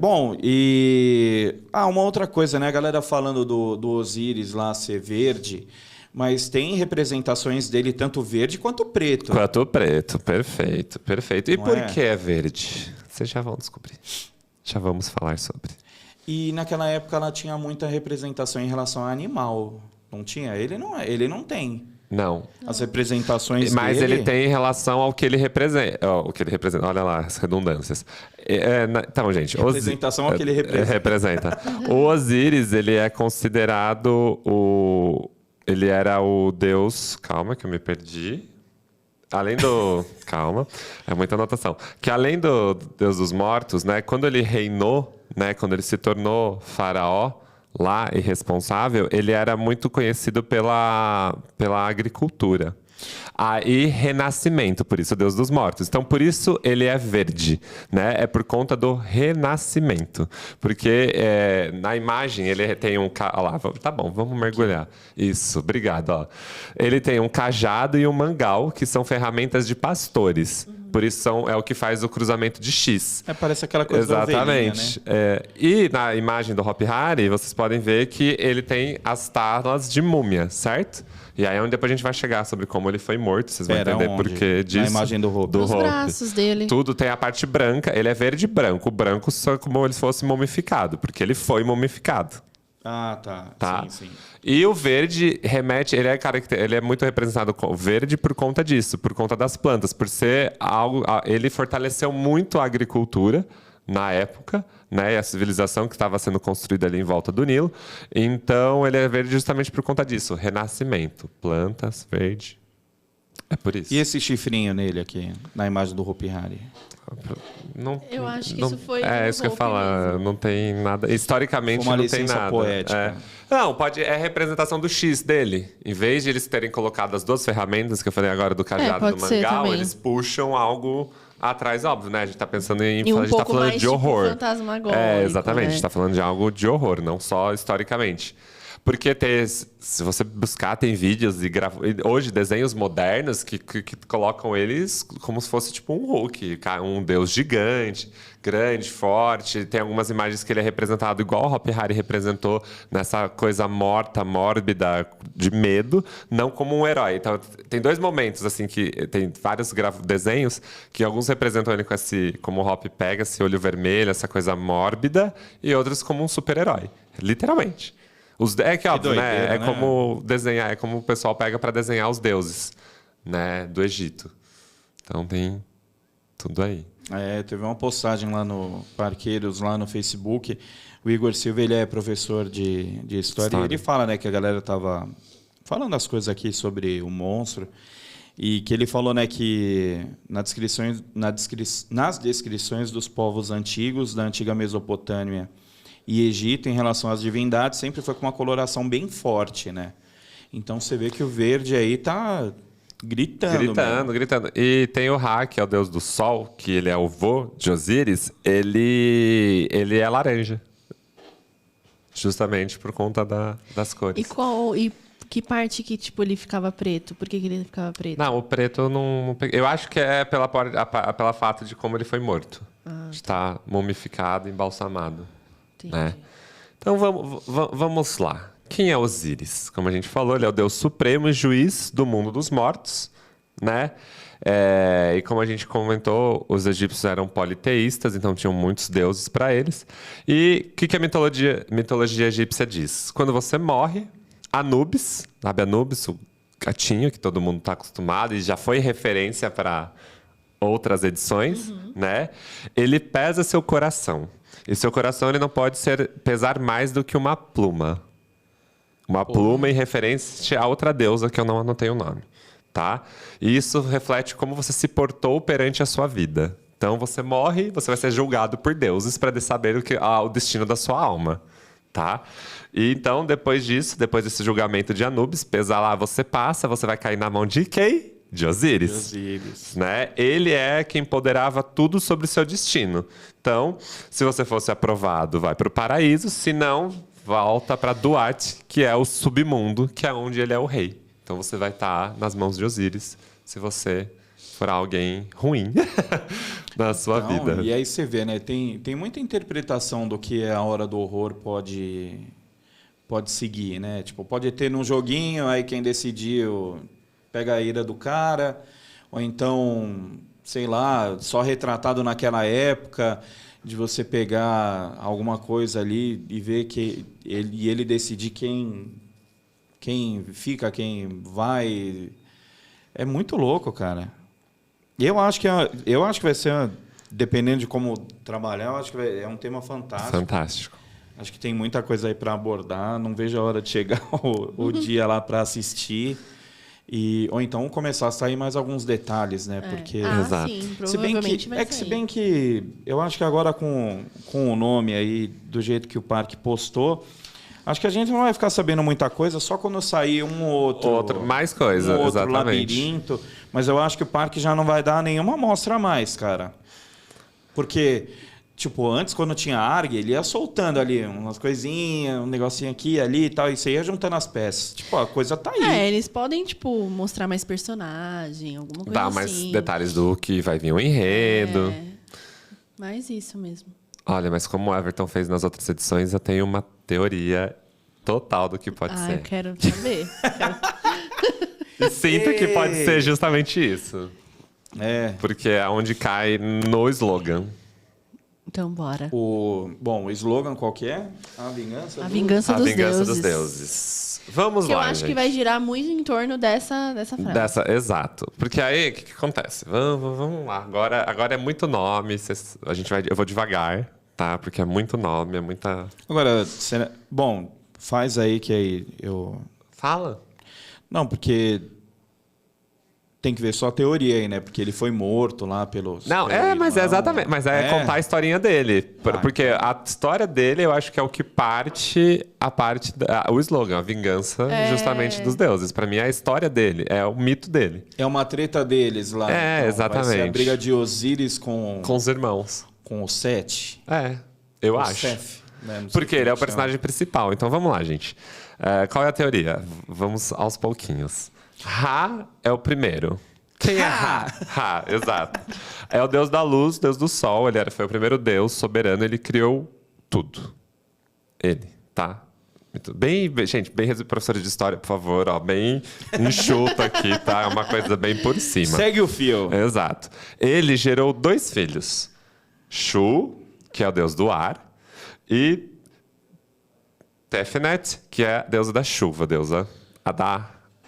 Bom, e... uma outra coisa, né? A galera falando do Osíris lá ser verde... Mas tem representações dele tanto verde quanto preto. Quanto preto, perfeito, perfeito. E por que é verde? Vocês já vão descobrir. Já vamos falar sobre. E naquela época ela tinha muita representação em relação ao animal. Não tinha? Ele não tem. Não. As representações Mas dele... ele tem em relação ao que ele representa. O que ele representa. Olha lá, as redundâncias. Então, gente... Representação ao que ele representa. O Osíris, ele é considerado Ele era o deus... Calma, que eu me perdi. Além do... Calma, é muita anotação. Que além do deus dos mortos, né? Quando ele reinou, né? Quando ele se tornou faraó lá e responsável, ele era muito conhecido pela agricultura. E renascimento, por isso o Deus dos mortos. Então, por isso ele é verde, né? É por conta do renascimento. Porque na imagem ele tem um... Olha lá, tá bom, vamos mergulhar. Isso, obrigado. Ó. Ele tem um cajado e um mangal, que são ferramentas de pastores. Por isso é o que faz o cruzamento de X. Parece aquela coisa exatamente. Da ovelhinha, né? E na imagem do Hopi Hari, vocês podem ver que ele tem as talas de múmia, certo? E aí depois a gente vai chegar sobre como ele foi morto. Vocês vão entender por que disso. Na imagem do Hopi. Os braços dele. Tudo tem a parte branca. Ele é verde e branco. O branco só como ele fosse mumificado. Porque ele foi mumificado. Tá. Sim. E o verde remete... Ele é muito representado com verde por conta disso. Por conta das plantas. Por ser algo... Ele fortaleceu muito a agricultura na época, né, e a civilização que estava sendo construída ali em volta do Nilo. Então, ele é verde justamente por conta disso. Renascimento. Plantas, verde. É por isso. E esse chifrinho nele aqui, na imagem do Hopi Hari? Eu acho que isso foi... isso que eu ia falar. Não tem nada... Historicamente, não tem nada. Poética. Não, é a representação do X dele. Em vez de eles terem colocado as duas ferramentas que eu falei agora do cajado e do mangal, eles puxam algo... atrás, óbvio, né? A gente tá pensando em... a gente tá falando de horror. Fantasmagórico, exatamente. A gente tá falando de algo de horror, não só historicamente. Porque se você buscar, tem vídeos e hoje desenhos modernos que colocam eles como se fosse tipo um Hulk, um deus gigante, grande, forte. Tem algumas imagens que ele é representado igual o Hopi Hari representou, nessa coisa morta, mórbida, de medo, não como um herói. Então, tem dois momentos, assim, que tem vários desenhos que alguns representam ele como o Hopi pega, esse olho vermelho, essa coisa mórbida, e outros como um super-herói. Literalmente. É que óbvio, doideira, né? É como desenhar, é como o pessoal pega para desenhar os deuses, né, do Egito. Então tem tudo aí. Teve uma postagem lá no Parqueiros, lá no Facebook. O Igor Silva, ele é professor de história. E ele fala, né, que a galera tava falando as coisas aqui sobre o monstro. E que ele falou, né, que nas descrições dos povos antigos, da antiga Mesopotâmia e Egito, em relação às divindades, sempre foi com uma coloração bem forte, né? Então você vê que o verde aí tá gritando. Gritando. E tem o Ra, que é o deus do sol, que ele é o vô de Osíris, ele é laranja. Justamente por conta das cores. E que parte que tipo ele ficava preto? Por que ele ficava preto? Não, o preto não... Eu acho que é pela fato de como ele foi morto. De estar mumificado, embalsamado. Né? Então vamos lá. Quem é Osíris? Como a gente falou, ele é o deus supremo e juiz do mundo dos mortos, né? E como a gente comentou, os egípcios eram politeístas, então tinham muitos deuses para eles. E o que a mitologia egípcia diz? Quando você morre, Anubis, sabe Anubis, o gatinho que todo mundo está acostumado e já foi referência para outras edições, né? Ele pesa seu coração. E seu coração ele não pode pesar mais do que uma pluma. Uma pluma em referência a outra deusa que eu não anotei o nome. Tá? E isso reflete como você se portou perante a sua vida. Então você morre, você vai ser julgado por deuses para saber o destino da sua alma. tá? E então, depois desse julgamento de Anubis, pesar lá, você vai cair na mão de quem? De Osíris. Né? Ele é quem empoderava tudo sobre o seu destino. Então, se você fosse aprovado, vai para o paraíso. Se não, volta para Duat, que é o submundo, que é onde ele é o rei. Então, você vai estar nas mãos de Osíris, se você for alguém ruim na sua vida. E aí você vê, né? Tem muita interpretação do que a Hora do Horror pode seguir, né? Tipo, pode ter num joguinho, aí quem decidiu pega a ira do cara, ou então, sei lá, só retratado naquela época, de você pegar alguma coisa ali e ver que ele decidir quem fica, quem vai. É muito louco, cara. Eu acho que vai ser, dependendo de como trabalhar, eu acho que é um tema fantástico. Fantástico. Acho que tem muita coisa aí para abordar. Não vejo a hora de chegar o dia lá para assistir. Ou então começar a sair mais alguns detalhes, né? Porque exato. Sim, provavelmente vai sair. Se bem que eu acho que agora com o nome aí, do jeito que o parque postou, acho que a gente não vai ficar sabendo muita coisa, só quando sair mais coisa, outro exatamente. Labirinto. Mas eu acho que o parque já não vai dar nenhuma amostra a mais, cara. Porque, tipo, antes, quando tinha ARG, ele ia soltando ali umas coisinhas, um negocinho aqui, ali e tal, e você ia juntando as peças. Tipo, a coisa tá aí. Eles podem, tipo, mostrar mais personagem, alguma coisa assim. Dar mais detalhes do que vai vir o enredo. Mais isso mesmo. Olha, mas como o Everton fez nas outras edições, eu tenho uma teoria total do que pode ser. Eu quero saber. E sinto que pode ser justamente isso. Porque é onde cai no slogan. Então, bora. O slogan qual que é? A vingança dos deuses. Vamos lá, eu acho que vai girar muito em torno dessa frase. Exato. Porque aí, o que acontece? Vamos lá. Agora é muito nome. Eu vou devagar, tá? Porque é muito nome, é muita... Agora, faz aí que aí eu... Fala. Não, porque... Tem que ver só a teoria aí, né? Porque ele foi morto lá pelos... Não, mas é exatamente. Mas é contar a historinha dele. Porque a história dele, eu acho que é o que o slogan, a vingança justamente dos deuses. Pra mim, é a história dele, é o mito dele. É uma treta deles lá. Então, exatamente. Vai ser a briga de Osíris com os irmãos. Com o Sete. Eu acho. Seth, né? Porque ele é o personagem principal. Então, vamos lá, gente. Qual é a teoria? Vamos aos pouquinhos. Ra é o primeiro. Quem é Ra? Ra, exato. É o deus da luz, deus do sol. Ele foi o primeiro deus soberano. Ele criou tudo. Ele, tá? Gente, bem professor de história, por favor. Bem enxuto aqui, tá? É uma coisa bem por cima. Segue o fio. Exato. Ele gerou 2 filhos. Shu, que é o deus do ar. E Tefnet, que é a deusa da chuva. Deusa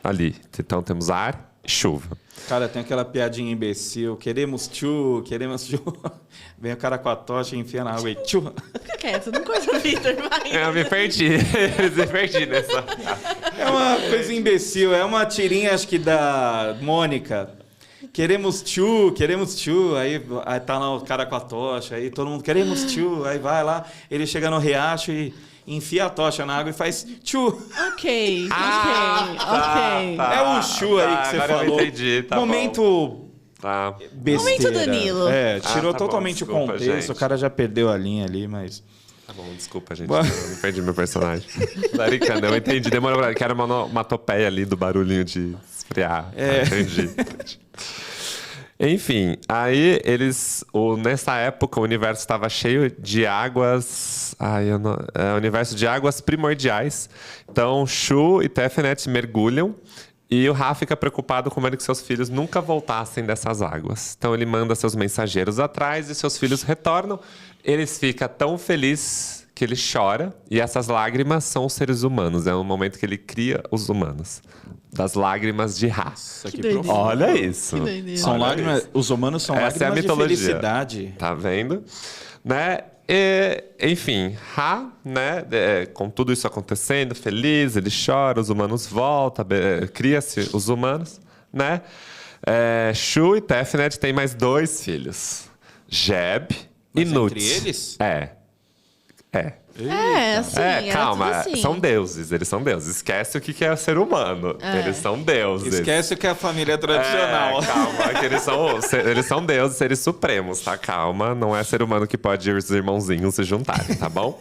ali. Então temos ar e chuva. Cara, tem aquela piadinha imbecil. Queremos tchu. Vem o cara com a tocha e enfia na água e tchu. Fica quieto, não coisa do Victor, vai. Eu me perdi. Nessa. É uma coisa imbecil. É uma tirinha, acho que da Mônica. Queremos tchu. Aí tá lá o cara com a tocha. Aí todo mundo, queremos tchu. Aí vai lá, ele chega no riacho e... enfia a tocha na água e faz tchu. Ok. É o chu aí que você falou. Eu entendi, tá momento besteira. Momento Danilo. Tirou totalmente bom, desculpa, o contexto. gente. O cara já perdeu a linha ali, mas... Tá bom, desculpa, gente. Eu me perdi meu personagem. Laricando, eu entendi. Demorou pra... Que era uma onomatopeia ali do barulhinho de esfriar. Entendi. Enfim, aí nessa época o universo estava cheio de águas... universo de águas primordiais. Então, Shu e Tefnet mergulham e o Ra fica preocupado com medo que seus filhos nunca voltassem dessas águas. Então, ele manda seus mensageiros atrás e seus filhos retornam. Ele fica tão feliz que ele chora. E essas lágrimas são os seres humanos. É o momento que ele cria os humanos. Das lágrimas de Ra. Olha isso. São lágrimas. Os humanos são Essa lágrimas é a de felicidade. Tá vendo? Né? Enfim, Ra, né? Com tudo isso acontecendo, feliz, ele chora, os humanos voltam, cria-se os humanos, né? Shu e Tefnet têm mais 2 filhos. Jeb e Nut. Entre eles? Calma, assim. São deuses, eles são deuses. Esquece o que é ser humano. Eles são deuses. Esquece o que é a família tradicional. Calma, que eles são deuses, seres supremos, tá? Calma, não é ser humano que pode os irmãozinhos se juntarem, tá bom?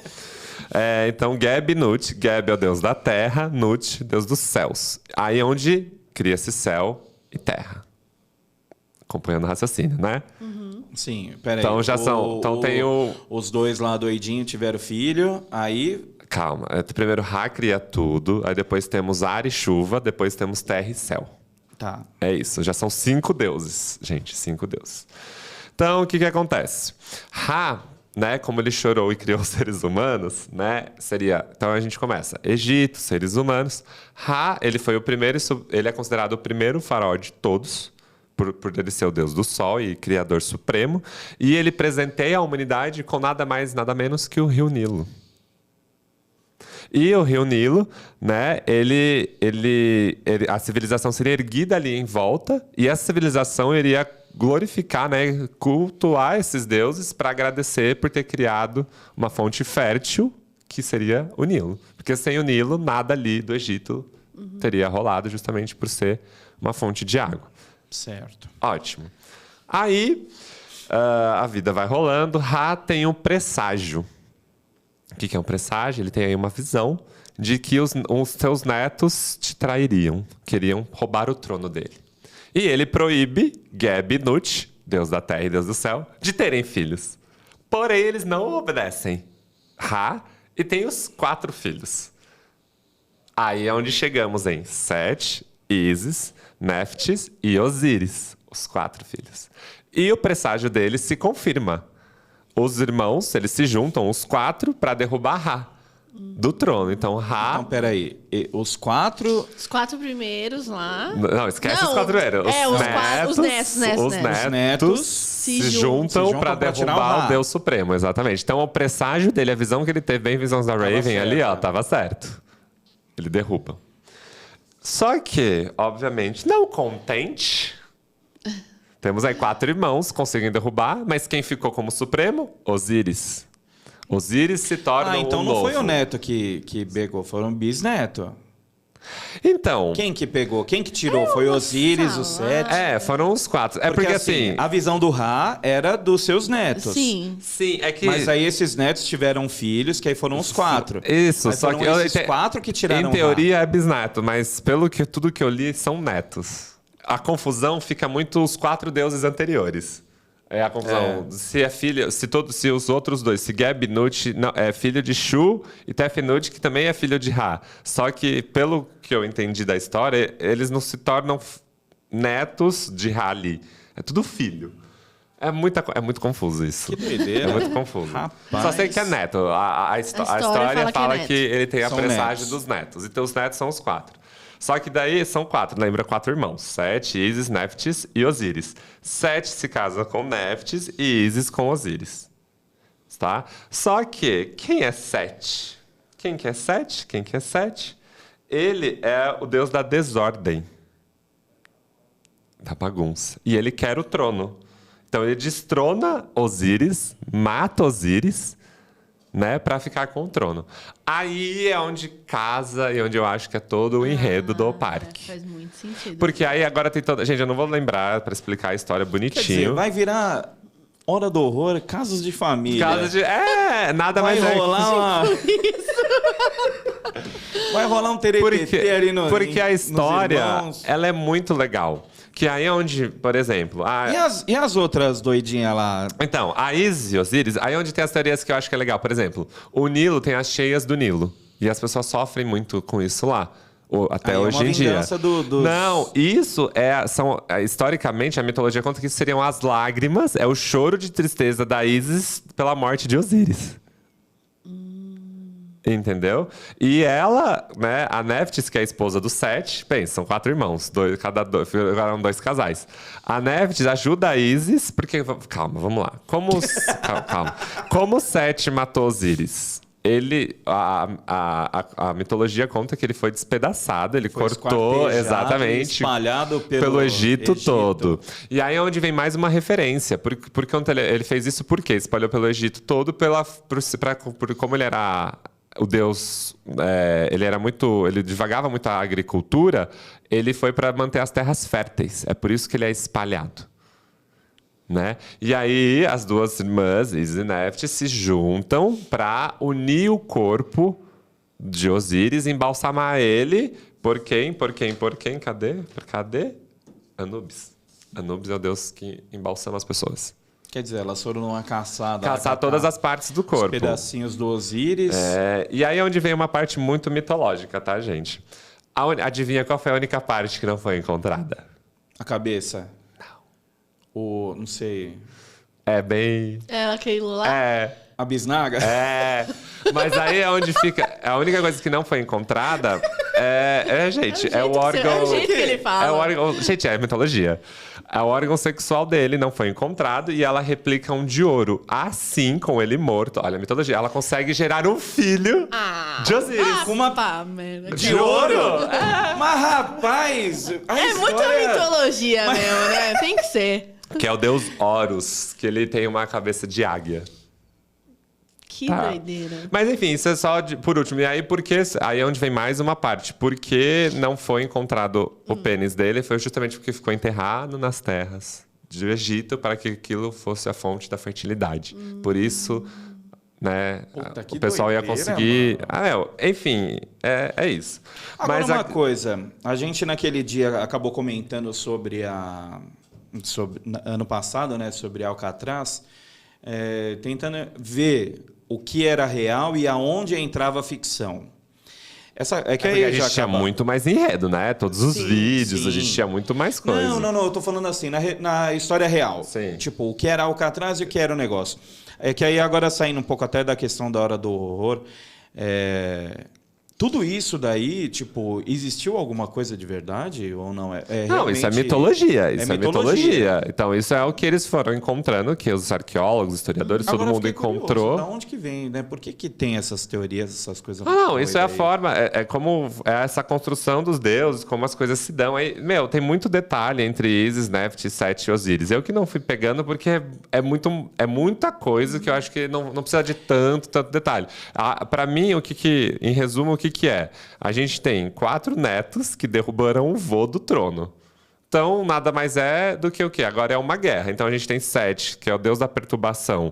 Então, Geb e Nut. Geb é o deus da terra, Nut, deus dos céus. Aí é onde cria-se céu e terra. Acompanhando o raciocínio, né? Sim, peraí. Então já são. Então tem os dois lá doidinhos tiveram filho, aí. Calma. Primeiro Ra cria tudo, aí depois temos ar e chuva, depois temos terra e céu. Tá. É isso. Já são 5 deuses, gente. 5 deuses. Então, o que acontece? Ra, né, como ele chorou e criou os seres humanos, né, seria... Então a gente começa. Egito, seres humanos. Ra, ele foi o primeiro, ele é considerado o primeiro faraó de todos, por ele ser o deus do sol e criador supremo. E ele presenteia a humanidade com nada mais, nada menos que o rio Nilo. E o rio Nilo, né, a civilização seria erguida ali em volta, e essa civilização iria glorificar, né, cultuar esses deuses para agradecer por ter criado uma fonte fértil, que seria o Nilo. Porque sem o Nilo, nada ali do Egito teria rolado, justamente por ser uma fonte de água. Certo. Ótimo. Aí, a vida vai rolando. Ra tem um presságio. O que é um presságio? Ele tem aí uma visão de que os seus netos te trairiam, queriam roubar o trono dele. E ele proíbe Geb e Nut, deus da terra e deus do céu, de terem filhos. Porém, eles não obedecem Ra e tem os 4 filhos. Aí é onde chegamos em Sete, Ísis, Néftis e Osíris, os 4 filhos. E o presságio deles se confirma. Os irmãos, eles se juntam, os 4, para derrubar Ra do trono. Então, Ra... Então, peraí. Os 4... Os 4 primeiros lá... Não, esquece os 4 primeiros. Os netos se juntam para derrubar o Deus Supremo, exatamente. Então, o presságio dele, a visão que ele teve, bem visões da Raven ali, ó, tava certo. Ele derruba. Só que, obviamente, não contente, temos aí 4 irmãos, conseguem derrubar, mas quem ficou como supremo? Osíris. Osíris se torna então um não novo. Foi o neto que pegou, foram um bisneto. Então... Quem que pegou? Quem que tirou? Foi Osíris, o Sete? Foram os 4. Porque assim... A visão do Ra era dos seus netos. Sim. Sim, é que... Mas aí esses netos tiveram filhos, que aí foram os 4. Isso, aí só que... esses 4 que tiraram Em teoria é bisneto, mas tudo que eu li são netos. A confusão fica muito os 4 deuses anteriores. É a confusão. Se é filho, se os outros dois, se Geb Nut é filho de Shu e Tefnut, que também é filho de Ra. Só que, pelo que eu entendi da história, eles não se tornam netos de Ra ali. É tudo filho. É muito confuso isso. Que doideira. É muito confuso. Rapaz. Só sei que é neto. A história fala que ele tem a presságio dos netos. Então, os netos são os 4. Só que daí são 4, lembra 4 irmãos. Sete, Ísis, Néftis e Osíris. Sete se casa com Néftis e Ísis com Osíris. Tá? Só que, quem é Sete? Quem que é Sete? Quem que é Sete? Ele é o deus da desordem. Da bagunça. E ele quer o trono. Então ele destrona Osíris, mata Osíris, né, para ficar com o trono. Aí é onde casa e onde eu acho que é todo o enredo do parque. Faz muito sentido. Porque aí agora tem toda... Gente, eu não vou lembrar para explicar a história bonitinho. Quer dizer, vai virar Hora do Horror, Casos de Família. Nada vai mais rolar vai rolar um teretetê ali no... Porque a história, ela é muito legal. Que aí é onde, por exemplo... E as outras doidinhas lá? Então, a Ísis e Osíris, aí é onde tem as teorias que eu acho que é legal. Por exemplo, o Nilo tem as cheias do Nilo. E as pessoas sofrem muito com isso lá. Até hoje em dia. Não, isso historicamente, a mitologia conta que isso seriam as lágrimas, é o choro de tristeza da Ísis pela morte de Osíris. Entendeu? E ela, né, a Néftis, que é a esposa do Sete, pensa, são 4 irmãos, ficaram 2 casais. A Néftis ajuda a Ísis, porque... Calma, vamos lá. Calma. Como o Sete matou Osíris? a mitologia conta que ele foi despedaçado, ele cortou, exatamente, espalhado pelo Egito todo. E aí é onde vem mais uma referência. Porque ele fez isso por quê? Espalhou pelo Egito todo por como ele era o deus, ele divagava muito a agricultura, ele foi para manter as terras férteis. É por isso que ele é espalhado. Né? E aí as duas irmãs, Isis e Nefti, se juntam para unir o corpo de Osíris, embalsamar ele. Por quem? Cadê? Anubis. Anubis é o deus que embalsama as pessoas. Quer dizer, elas foram numa caçada. Caçar todas as partes do corpo. Os pedacinhos do Osíris. E aí é onde vem uma parte muito mitológica, tá, gente? Adivinha qual foi a única parte que não foi encontrada? A cabeça. Não sei. É bem... aquilo lá? A bisnaga? Mas aí é onde fica... A única coisa que não foi encontrada gente, é o órgão... É o jeito que ele fala. É o órgão... Gente, é mitologia. É o órgão sexual dele, não foi encontrado, e ela replica um de ouro. Assim, com ele morto... Olha a mitologia. Ela consegue gerar um filho de Osíris. Com uma... De ouro? Mas, rapaz... Muita mitologia mesmo, né? Tem que ser. Que é o deus Horus, que ele tem uma cabeça de águia. Que doideira. Mas enfim, isso é só por último. E aí, aí é onde vem mais uma parte. Por que não foi encontrado o pênis dele? Foi justamente porque ficou enterrado nas terras do Egito para que aquilo fosse a fonte da fertilidade. Por isso, né, o pessoal ia conseguir... Enfim, é isso. Agora, mas uma coisa. A gente naquele dia acabou comentando sobre ano passado, né, sobre Alcatraz, tentando ver o que era real e aonde entrava a ficção. Porque a gente tinha muito mais enredo, né? Todos os vídeos, a gente tinha muito mais coisa. Não, eu tô falando assim, na história real. Sim. Tipo, o que era Alcatraz e o que era o negócio. É que aí agora saindo um pouco até da questão da Hora do Horror, tudo isso daí, tipo, existiu alguma coisa de verdade ou não? Não, isso é mitologia. Isso é mitologia. Então, isso é o que eles foram encontrando, que os arqueólogos, historiadores, todo mundo encontrou. Da onde que vem, né? Por que tem essas teorias, essas coisas? Não, isso é a forma, como essa construção dos deuses, como as coisas se dão. Aí, tem muito detalhe entre Isis, Nefti, Sete e Osíris. Eu que não fui pegando porque é muita coisa que eu acho que não precisa de tanto detalhe. Para mim, em resumo, o que é? A gente tem 4 netos que derrubaram o vô do trono. Então, nada mais é do que o quê? Agora é uma guerra. Então, a gente tem Sete, que é o deus da perturbação.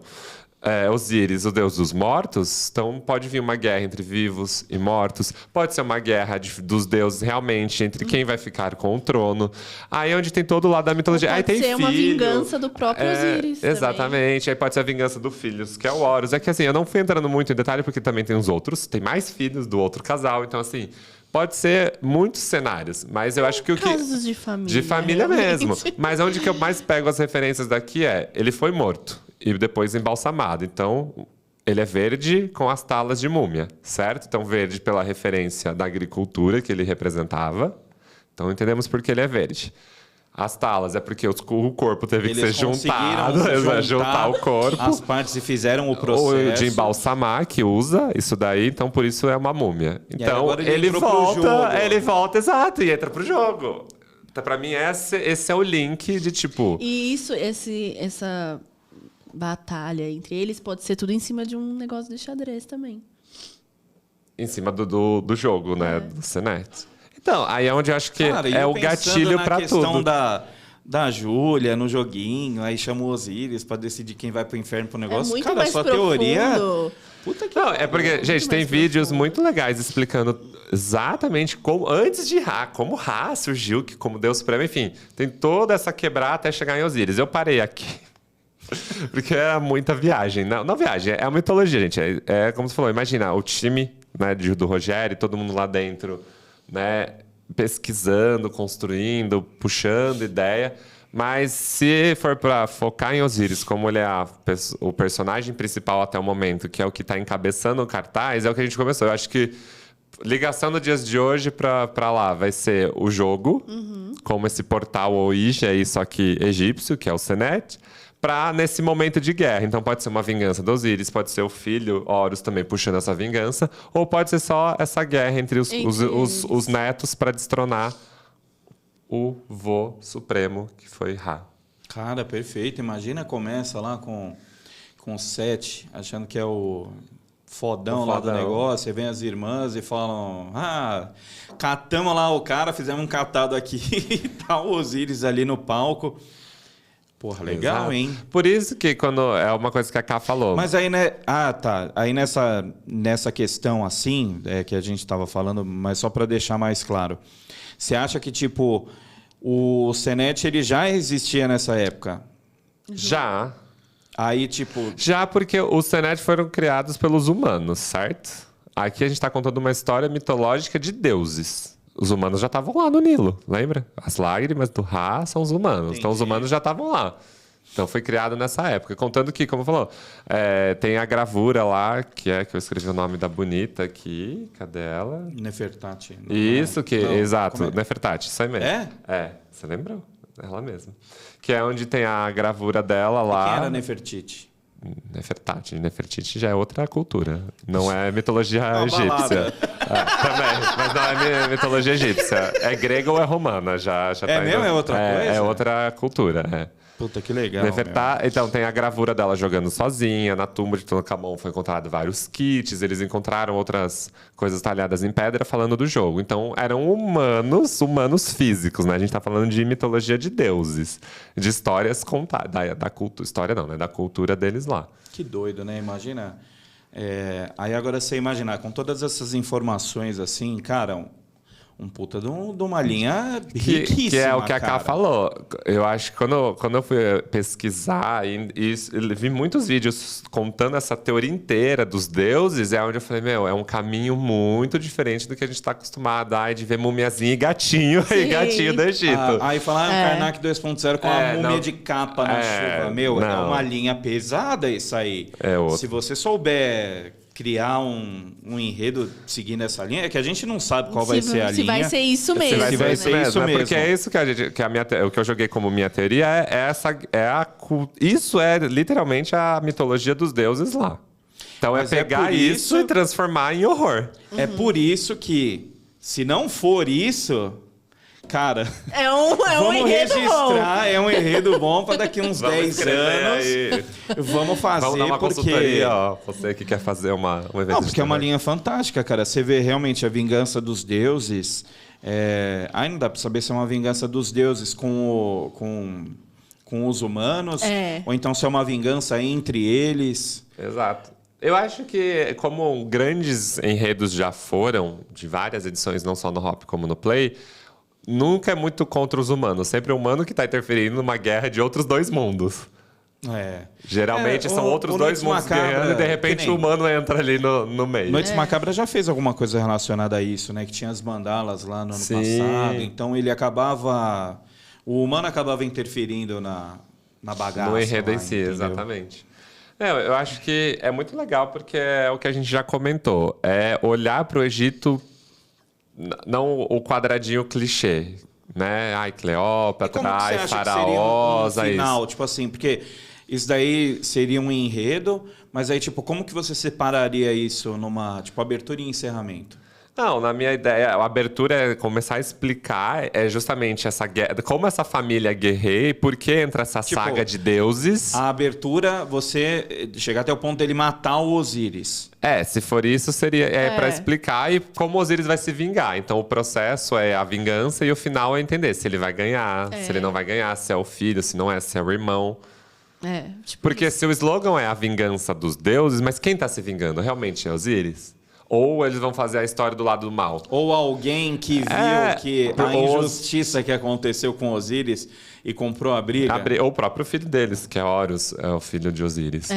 Osíris, o deus dos mortos. Então, pode vir uma guerra entre vivos e mortos. Pode ser uma guerra dos deuses realmente, entre quem vai ficar com o trono. Aí é onde tem todo o lado da mitologia. Aí tem filho. Pode ser uma vingança do próprio Osíris. Exatamente. Também. Aí pode ser a vingança do filho, que é o Horus. É que assim, eu não fui entrando muito em detalhe, porque também tem os outros. Tem mais filhos do outro casal. Então, assim... Pode ser muitos cenários, mas eu acho que casos de família. De família mesmo. Mas onde que eu mais pego as referências daqui ele foi morto e depois embalsamado. Então, ele é verde com as talas de múmia, certo? Então, verde pela referência da agricultura que ele representava. Então, entendemos por que ele é verde. As talas é porque o corpo teve que ser juntado, juntar o corpo. As partes e fizeram o processo. Ou de embalsamar, que usa isso daí, então por isso é uma múmia. Então ele volta, exato, e entra pro jogo. Então, pra mim, esse é o link de tipo... E essa batalha entre eles pode ser tudo em cima de um negócio de xadrez também. Em cima do jogo, né? Do Senet. Então, aí é onde eu acho que é o gatilho pra tudo. A questão da Júlia no joguinho, aí chama o Osíris pra decidir quem vai pro inferno pro negócio. É muito mais sua profundo. Teoria... Puta que não, é porque, gente, tem vídeos muito legais explicando exatamente como, antes de Ra, como Ra surgiu, como Deus Supremo, enfim. Tem toda essa quebrada até chegar em Osíris. Eu parei aqui. Porque é muita viagem. Não viagem, é a mitologia, gente. É como você falou, imagina, o time, né, do Rogério, todo mundo lá dentro... Né, pesquisando, construindo, puxando ideia. Mas se for para focar em Osíris, como ele é o personagem principal até o momento, que é o que está encabeçando o cartaz, é o que a gente começou. Eu acho que ligação dos dias de hoje para lá vai ser o jogo, como esse portal Ouija, só que egípcio, que é o Senet. nesse momento de guerra. Então pode ser uma vingança dos Osíris, pode ser o filho Horus também puxando essa vingança, ou pode ser só essa guerra entre os netos para destronar o vô supremo, que foi Ra. Cara, perfeito. Imagina, começa lá com o Sete, achando que é o fodão lá do negócio, e vem as irmãs e falam, catamos lá o cara, fizemos um catado aqui e tá o Osíris ali no palco. Porra, legal, exato. Hein? Por isso que quando é uma coisa que a Ká falou. Mas aí, né? Tá. Aí nessa questão assim, que a gente estava falando, mas só para deixar mais claro. Você acha que, tipo, o Senet, ele já existia nessa época? Já. Aí, tipo... Já porque os Senet foram criados pelos humanos, certo? Aqui a gente está contando uma história mitológica de deuses. Os humanos já estavam lá no Nilo, lembra? As lágrimas do Ra são os humanos. Entendi. Então, os humanos já estavam lá. Então, foi criado nessa época. Contando que, como falou, tem a gravura lá, que eu escrevi o nome da bonita aqui. Cadê ela? Nefertati. Isso, exato. Nefertati, isso aí mesmo. É? Você lembrou? Ela mesma. Que é onde tem a gravura dela lá. Quem era Nefertiti? Nefertiti já é outra cultura. Não é mitologia egípcia. Também, mas não é mitologia egípcia. É grega ou é romana. Já tá mesmo? Indo, é outra coisa? É outra cultura, Puta, que legal. Então, tem a gravura dela jogando sozinha. Na tumba de Tutankhamon foi encontrado vários kits. Eles encontraram outras coisas talhadas em pedra falando do jogo. Então, eram humanos físicos, né? A gente tá falando de mitologia de deuses. De histórias contadas. Da cultura. História não, né? Da cultura deles lá. Que doido, né? Imagina. Aí agora você imaginar, com todas essas informações assim, cara... Um puta de uma linha riquíssima, que é o que a Ká falou. Eu acho que quando eu fui pesquisar e vi muitos vídeos contando essa teoria inteira dos deuses, é onde eu falei, é um caminho muito diferente do que a gente está acostumado de ver mumiazinha e gatinho, e gatinho do Egito. Aí falar Karnak 2.0 com a múmia de capa na chuva. É uma linha pesada isso aí. Se você souber... criar um enredo seguindo essa linha, é que a gente não sabe qual vai ser a linha. Se vai ser isso mesmo. Se vai ser isso mesmo. Porque é isso o que eu joguei como minha teoria isso é literalmente a mitologia dos deuses lá. Então mas pegar isso e transformar em horror. É por isso que, se não for isso... Cara, vamos registrar, é um enredo bom para daqui uns 10 anos. Aí. Vamos fazer, vamos dar uma consultoria, você que quer fazer um evento. Não, porque é uma linha fantástica, cara. Você vê realmente a vingança dos deuses. Aí não dá para saber se é uma vingança dos deuses com os humanos, ou então se é uma vingança entre eles. Exato. Eu acho que, como grandes enredos já foram, de várias edições, não só no Hop como no Play... Nunca é muito contra os humanos. Sempre é o humano que está interferindo numa guerra de outros dois mundos. Geralmente são outros dois mundos guerreando e de repente o humano entra ali no meio. Noites Macabras já fez alguma coisa relacionada a isso, né? Que tinha as mandalas lá no ano passado. Então o humano acabava interferindo na bagaça. No enredo em si, exatamente. Eu acho que é muito legal porque é o que a gente já comentou. É olhar para o Egito... Não o quadradinho clichê, né? Cleópatra, faraós, seria um final, tipo assim, porque isso daí seria um enredo, mas aí, tipo, como que você separaria isso numa, tipo, abertura e encerramento? Não, na minha ideia, a abertura é começar a explicar justamente essa guerra, como essa família guerreia e por que entra essa saga de deuses. A abertura, você chegar até o ponto dele matar o Osíris. Se for isso, seria para explicar e como o Osíris vai se vingar. Então, o processo é a vingança e o final é entender se ele vai ganhar, se ele não vai ganhar, se é o filho, se não é, se é o irmão. Porque se o slogan é a vingança dos deuses, mas quem está se vingando? Realmente é Osíris? Ou eles vão fazer a história do lado do mal. Ou alguém que viu que a injustiça que aconteceu com Osíris e comprou a briga. Ou o próprio filho deles, que é Horus, é o filho de Osíris.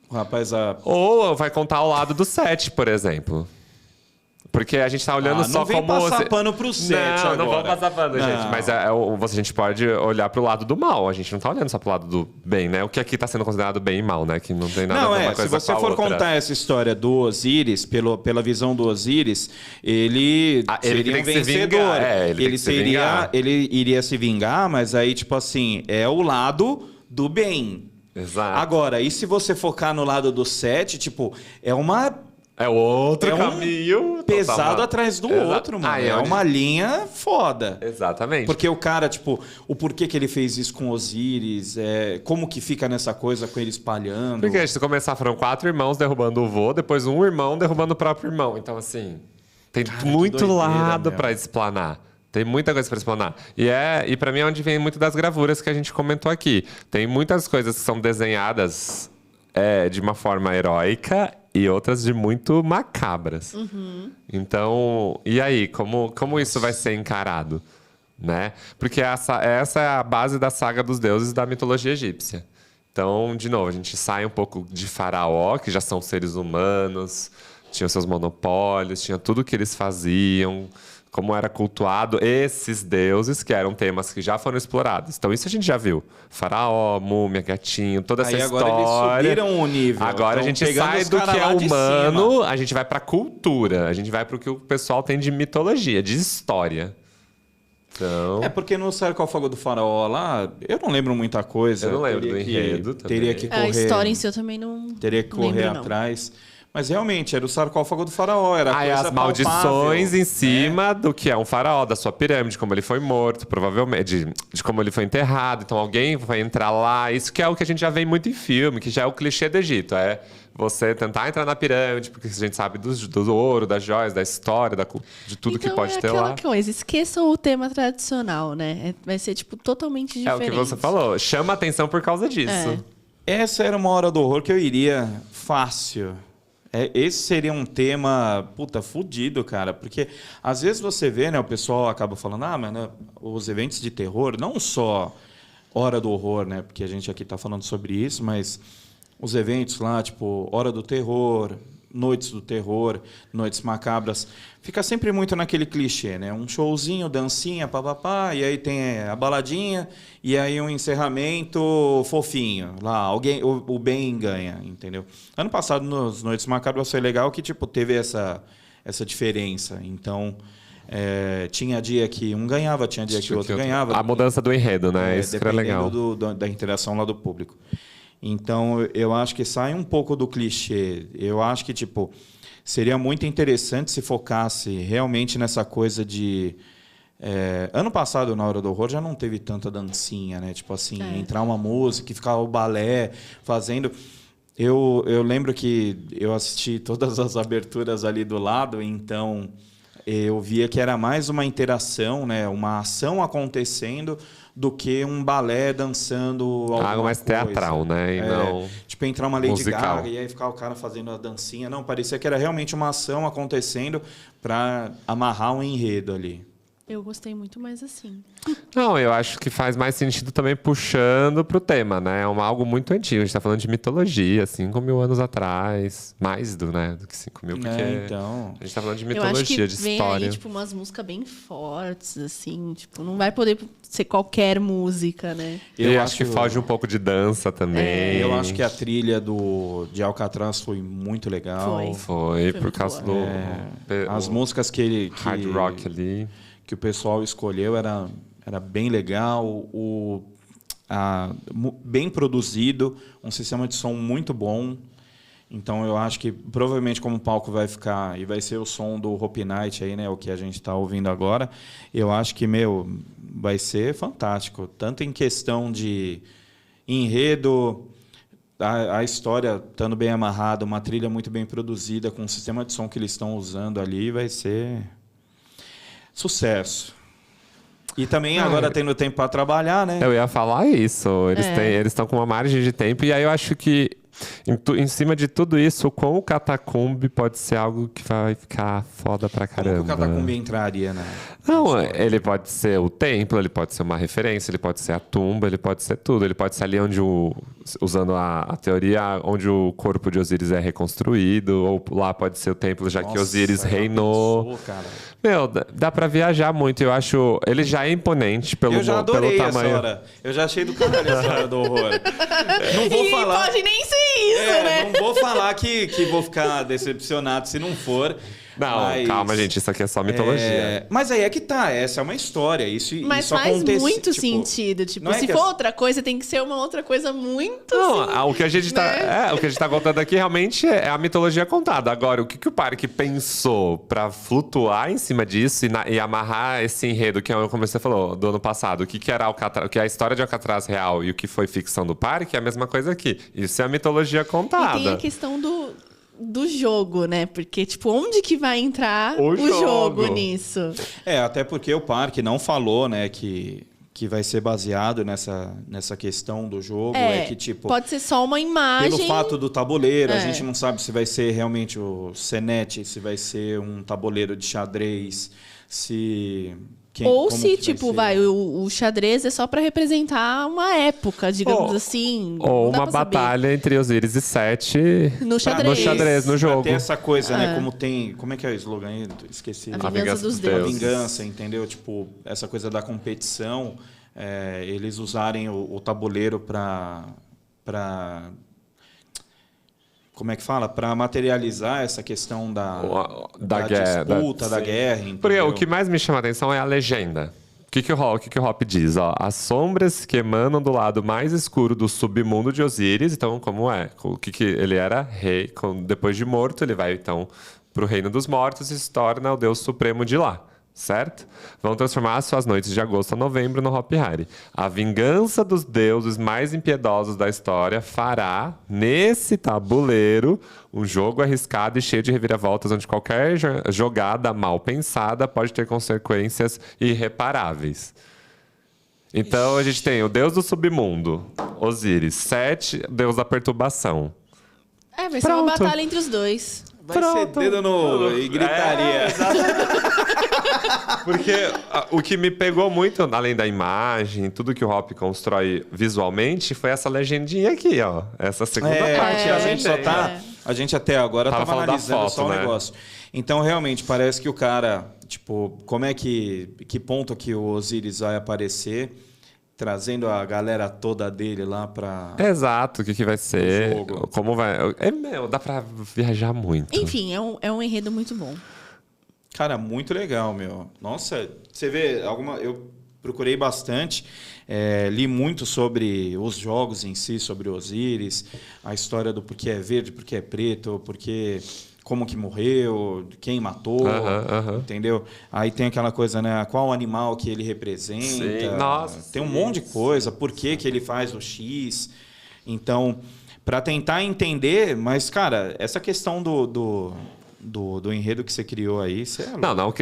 O rapaz... Ou vai contar o lado do Sete, por exemplo. Porque a gente tá olhando só como... Não vem passar pano pro Sete agora. Não vamos passar pano, gente. Mas a gente pode olhar pro lado do mal. A gente não tá olhando só pro lado do bem, né? O que aqui tá sendo considerado bem e mal, né? Que não tem nada a ver uma coisa com a outra. Se você for contar essa história do Osíris, pela visão do Osíris, ele seria um vencedor. Ele iria se vingar, mas aí, tipo assim, é o lado do bem. Exato. Agora, e se você focar no lado do Sete, tipo, é outro caminho. Pesado atrás do outro, mano. É uma linha foda. Exatamente. Porque o cara, tipo, o porquê que ele fez isso com Osíris, como que fica nessa coisa com ele espalhando. Porque se começar, foram 4 irmãos derrubando o vô, depois um irmão derrubando o próprio irmão. Então, assim, tem muito lado pra explanar. Tem muita coisa para explanar. E para mim é onde vem muito das gravuras que a gente comentou aqui. Tem muitas coisas que são desenhadas de uma forma heróica e outras de muito macabras. Então, e aí? Como isso vai ser encarado? Né? Porque essa é a base da saga dos deuses da mitologia egípcia. Então, de novo, a gente sai um pouco de Faraó, que já são seres humanos, tinham seus monopólios, tinha tudo que eles faziam, como era cultuado esses deuses, que eram temas que já foram explorados. Então, isso a gente já viu. Faraó, múmia, gatinho, toda essa história. Agora eles subiram o nível. Agora a gente sai do que é humano, a gente vai pra cultura. A gente vai pro que o pessoal tem de mitologia, de história. Então... porque no sarcófago do Faraó lá, eu não lembro muita coisa. Eu não lembro do enredo também. Teria que correr... A história em si eu também não teria que correr atrás. Mas realmente, era o sarcófago do Faraó. Era coisa as maldições em cima do que é um faraó, da sua pirâmide, como ele foi morto, provavelmente, de como ele foi enterrado. Então alguém vai entrar lá. Isso que é o que a gente já vê muito em filme, que já é o clichê do Egito. É você tentar entrar na pirâmide, porque a gente sabe do ouro, das joias, da história, de tudo que pode ter lá. Então coisa, esqueçam o tema tradicional, né? Vai ser, tipo, totalmente diferente. É o que você falou. Chama atenção por causa disso. Essa era uma hora do horror que eu iria fácil. Esse seria um tema, fudido, cara. Porque às vezes você vê, né, o pessoal acaba falando, mas os eventos de terror, não só Hora do Horror, né? Porque a gente aqui está falando sobre isso, mas os eventos lá, tipo, Hora do Terror, Noites do Terror, Noites Macabras, fica sempre muito naquele clichê, né? Um showzinho, dancinha, papapá, e aí tem a baladinha, e aí um encerramento fofinho. Lá, o bem ganha, entendeu? Ano passado, nos Noites Macabras, foi legal que, tipo, teve essa diferença. Então, tinha dia que um ganhava, tinha dia que o outro ganhava. A mudança do enredo, né? Isso que era legal. Da interação lá do público. Então, eu acho que sai um pouco do clichê. Eu acho que, tipo, seria muito interessante se focasse realmente nessa coisa de... ano passado, na Hora do Horror, já não teve tanta dancinha, né? Tipo assim, entrar uma música e ficar o balé fazendo... Eu lembro que eu assisti todas as aberturas ali do lado, então eu via que era mais uma interação, né? Uma ação acontecendo do que um balé dançando algo mais teatral, né? E não tipo, entrar uma Lady musical. Gaga e aí ficar o cara fazendo a dancinha. Não, parecia que era realmente uma ação acontecendo para amarrar um enredo ali. Eu gostei muito mais assim. Não, eu acho que faz mais sentido também puxando pro tema, né? É algo muito antigo. A gente tá falando de mitologia, 5 mil anos atrás. Mais do que 5 mil, porque então... a gente tá falando de mitologia, de história. Vem aí, tipo, umas músicas bem fortes, assim. Tipo, não vai poder ser qualquer música, né? Eu acho que foge um pouco de dança também. Eu acho que a trilha de Alcatraz foi muito legal. Foi por causa do... as músicas que hard rock ali... que o pessoal escolheu era bem legal, bem produzido, um sistema de som muito bom. Então, eu acho que provavelmente como o palco vai ficar e vai ser o som do Hope Night aí, né, o que a gente está ouvindo agora, eu acho que, vai ser fantástico. Tanto em questão de enredo, a história estando bem amarrada, uma trilha muito bem produzida, com o sistema de som que eles estão usando ali, vai ser... sucesso. E também agora tendo tempo para trabalhar, né? Eu ia falar isso. Eles estão com uma margem de tempo. E aí eu acho que, em cima de tudo isso, com o Catacumbi pode ser algo que vai ficar foda pra caramba. Como o Catacumbi entraria, né? Não, ele pode ser o templo, ele pode ser uma referência, ele pode ser a tumba, ele pode ser tudo. Ele pode ser ali onde usando a teoria, onde o corpo de Osíris é reconstruído, ou lá pode ser o templo, já que Osíris reinou. Pensou, cara. Dá pra viajar muito. Eu acho... Ele já é imponente pelo tamanho. Eu já adorei essa hora. Eu já achei do caralho essa hora do horror. Não vou falar... pode nem ser isso, né? Não vou falar que vou ficar decepcionado se não for. Não, calma, gente, isso aqui é só mitologia. Mas aí é que tá, essa é uma história. Isso faz acontece, muito sentido. Tipo, se for outra coisa, tem que ser uma outra coisa muito. Não, assim, o que a gente tá. O que a gente tá contando aqui realmente é a mitologia contada. Agora, o que o parque pensou pra flutuar em cima disso e amarrar esse enredo, que como você falou, do ano passado, o que era Alcatraz, o que é a história de Alcatraz real e o que foi ficção do parque, é a mesma coisa aqui. Isso é a mitologia contada. E tem a questão do jogo, né? Porque, tipo, onde que vai entrar o jogo nisso? Até porque o parque não falou, né, que vai ser baseado nessa questão do jogo. Que, tipo, pode ser só uma imagem. Pelo fato do tabuleiro, a gente não sabe se vai ser realmente o Senet, se vai ser um tabuleiro de xadrez, ou se, tipo, o xadrez é só pra representar uma época, digamos assim. Ou uma batalha entre Osíris e Sete no xadrez, no jogo. Até essa coisa, né? Como é que é o slogan aí? Esqueci. A vingança dos deuses. A vingança, entendeu? Tipo, essa coisa da competição, eles usarem o tabuleiro pra como é que fala? Para materializar essa questão da disputa, da guerra. Porque o que mais me chama a atenção é a legenda. O que o Hop diz? As sombras que emanam do lado mais escuro do submundo de Osíris. Então, como é? Ele era rei. Depois de morto, ele vai, então, para o reino dos mortos e se torna o deus supremo de lá. Certo? Vão transformar suas noites de agosto a novembro no Hopi Hari. A vingança dos deuses mais impiedosos da história fará, nesse tabuleiro, um jogo arriscado e cheio de reviravoltas, onde qualquer jogada mal pensada pode ter consequências irreparáveis. Então, a gente tem o deus do submundo, Osíris. Sete, deus da perturbação. Vai ser uma batalha entre os dois. Vai ser dedo e gritaria. Porque o que me pegou muito, além da imagem, tudo que o Hop constrói visualmente, foi essa legendinha aqui, ó. Essa segunda parte. A gente até agora tava analisando foto, só o negócio. Então, realmente, parece que o cara, tipo, como é que ponto que o Osíris vai aparecer, trazendo a galera toda dele lá pra... Exato, o que vai ser, como vai... dá pra viajar muito. Enfim, é um enredo muito bom. Cara, muito legal, meu. Nossa, você vê, eu procurei bastante, li muito sobre os jogos em si, sobre Osíris, a história do porquê é verde, porquê é preto, como que morreu, quem matou, entendeu? Aí tem aquela coisa, né? Qual animal que ele representa. Sim, nossa, tem um monte de coisa, por que ele faz o X. Então, para tentar entender, mas, cara, essa questão do enredo que você criou aí, você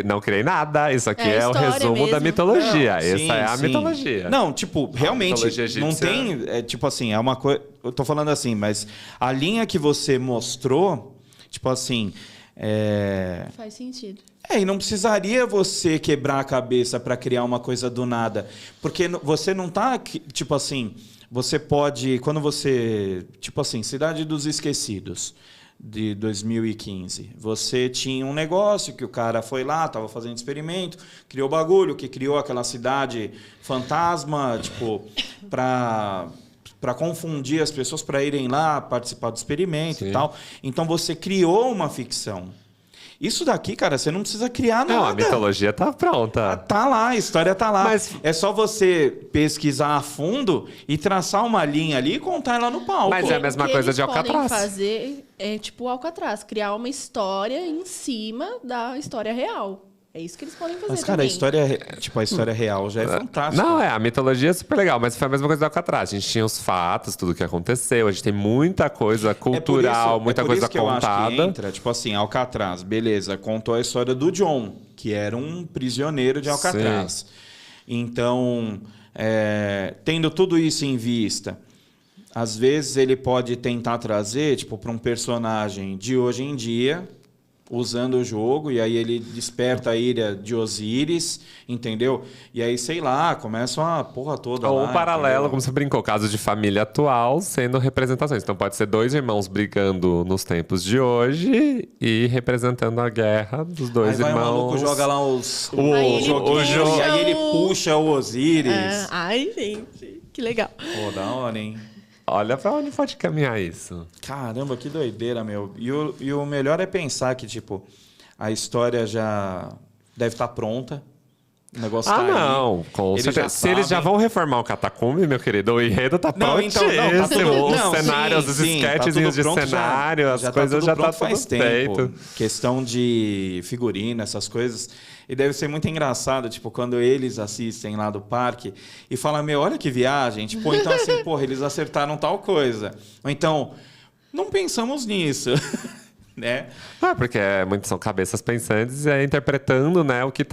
não criei nada. Isso aqui é o resumo mesmo da mitologia. Essa é a mitologia. Não, tipo, realmente, não tem... tipo assim, é uma coisa... Eu tô falando assim, mas a linha que você mostrou... Tipo assim... Faz sentido. E não precisaria você quebrar a cabeça para criar uma coisa do nada. Porque você não tá... Tipo assim, você pode... Quando você... Tipo assim, Cidade dos Esquecidos, de 2015. Você tinha um negócio que o cara foi lá, estava fazendo experimento, criou bagulho, que criou aquela cidade fantasma, tipo, para confundir as pessoas para irem lá participar do experimento e tal. Então você criou uma ficção. Isso daqui, cara, você não precisa criar nada. Não, a mitologia tá pronta. Tá lá, a história tá lá. Mas é só você pesquisar a fundo e traçar uma linha ali e contar ela no palco. Mas é a mesma coisa de Alcatraz. O que eles podem fazer é tipo Alcatraz, criar uma história em cima da história real. É isso que eles podem fazer. Mas, cara, também. A história real já é fantástica. Não, a mitologia é super legal, mas foi a mesma coisa do Alcatraz. A gente tinha os fatos, tudo que aconteceu, a gente tem muita coisa cultural, muita coisa contada. Eu acho que entra, tipo assim, Alcatraz, beleza, contou a história do John, que era um prisioneiro de Alcatraz. Sim. Então, tendo tudo isso em vista, às vezes ele pode tentar trazer, tipo, para um personagem de hoje em dia, usando o jogo, e aí ele desperta a ira de Osíris, entendeu? E aí, sei lá, começa uma porra toda ou lá. um paralelo, entendeu? como você brincou, caso de família atual, sendo representações. Então pode ser dois irmãos brigando nos tempos de hoje e representando a guerra dos dois irmãos. Aí o maluco joga lá o joguinho, e aí ele puxa o Osíris. Ai, gente, que legal. Pô, da hora, hein? Olha pra onde pode caminhar isso. Caramba, que doideira, meu. E o melhor é pensar que, tipo, a história já deve estar pronta. O negócio não, com certeza. Se eles já vão reformar o Catacumbi, meu querido, o enredo tá prontíssimo. Tá os cenários, os esquetezinhos de cenário, as coisas já tá faz tudo tempo. Feito. Questão de figurino, essas coisas. E deve ser muito engraçado, tipo, quando eles assistem lá do parque e falam, olha que viagem. Tipo, então assim, porra, eles acertaram tal coisa. Ou então, não pensamos nisso. Né? Porque são cabeças pensantes interpretando, né, o que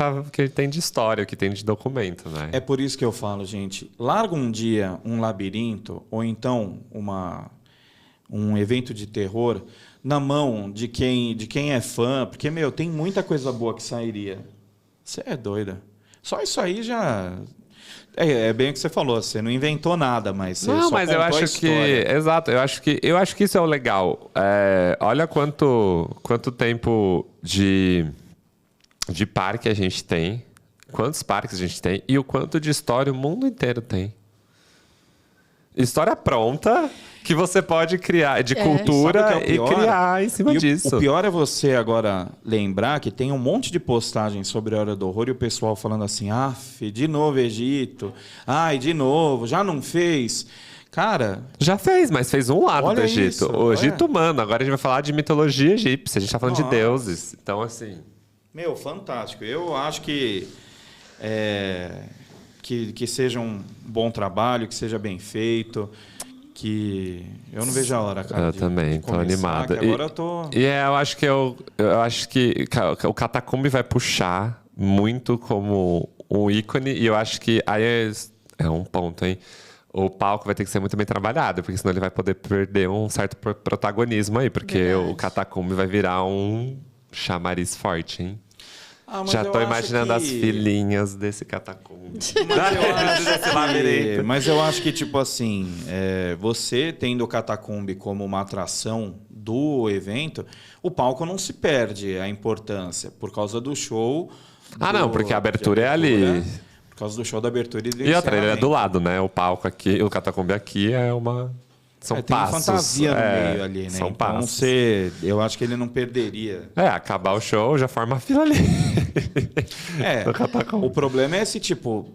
tem de história, o que tem de documento. Né? É por isso que eu falo, gente, larga um dia um labirinto ou então um evento de terror na mão de quem é fã, porque, tem muita coisa boa que sairia. Você é doida. Só isso aí já... É bem o que você falou, você não inventou nada, mas você só mas eu acho que... Exato, eu acho que isso é o legal. Olha quanto tempo de parque a gente tem, quantos parques a gente tem e o quanto de história o mundo inteiro tem. História pronta que você pode criar de cultura e criar em cima disso. O pior é você agora lembrar que tem um monte de postagens sobre a Hora do Horror e o pessoal falando assim, de novo Egito, de novo, já não fez. Cara... Já fez, mas fez um lado do Egito. Isso, o Egito humano. Agora a gente vai falar de mitologia egípcia. A gente está falando de deuses. Então, assim... fantástico. Eu acho que seja um bom trabalho, que seja bem feito... que eu não vejo a hora, cara. Eu também, tô animado. Agora eu tô... eu acho que o Catacumbi vai puxar muito como um ícone, e eu acho que aí é um ponto, hein? O palco vai ter que ser muito bem trabalhado, porque senão ele vai poder perder um certo protagonismo aí, porque o Catacumbi vai virar um chamariz forte, hein? Já tô imaginando as filhinhas desse Catacumbi. Mas eu acho que, tipo assim, você tendo o Catacumbi como uma atração do evento, o palco não se perde a importância por causa do show. Não, porque a abertura é ali. Por causa do show da abertura e do outra, ele é do lado, né? O palco aqui, o Catacumbi aqui é uma... São tem passos. Tem fantasia no meio ali, né? São então passos. Eu acho que ele não perderia. Acabar o show, já forma a fila ali. O problema é se, tipo,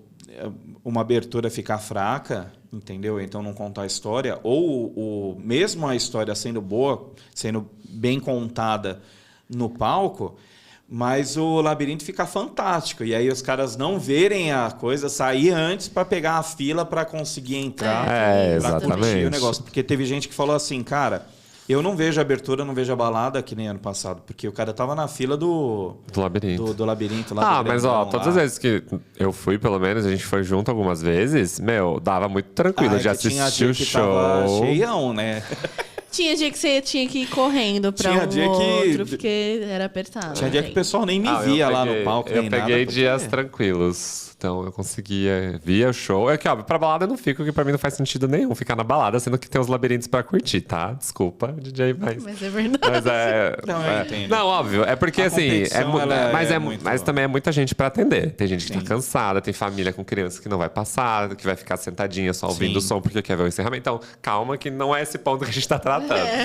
uma abertura ficar fraca, entendeu? Então não contar a história, ou mesmo a história sendo boa, sendo bem contada no palco, mas o labirinto fica fantástico. E aí os caras não verem a coisa, sair antes para pegar a fila para conseguir entrar. Exatamente. Pra curtir o negócio. Porque teve gente que falou assim, cara, eu não vejo a abertura, não vejo a balada, que nem ano passado. Porque o cara tava na fila do labirinto. Do labirinto lá. Mas todas as vezes que eu fui, pelo menos, a gente foi junto algumas vezes, dava muito tranquilo de assistir o show. Tava cheião, né? Tinha dia que você tinha que ir correndo pra outro, porque era apertado. Tinha dia que o pessoal nem me via lá no palco, nem nada. Eu peguei dias tranquilos. Então eu conseguia, via o show. Que, óbvio, pra balada eu não fico, que pra mim não faz sentido nenhum ficar na balada, sendo que tem os labirintos pra curtir, tá? Desculpa, DJ, mas... Mas é verdade. Mas eu entendo. Não, óbvio, é porque assim... Mas também é muita gente pra atender. Tem gente que tá cansada, tem família com crianças que não vai passar, que vai ficar sentadinha só ouvindo o som porque quer ver o encerramento. Então, calma que não é esse ponto que a gente tá tratando.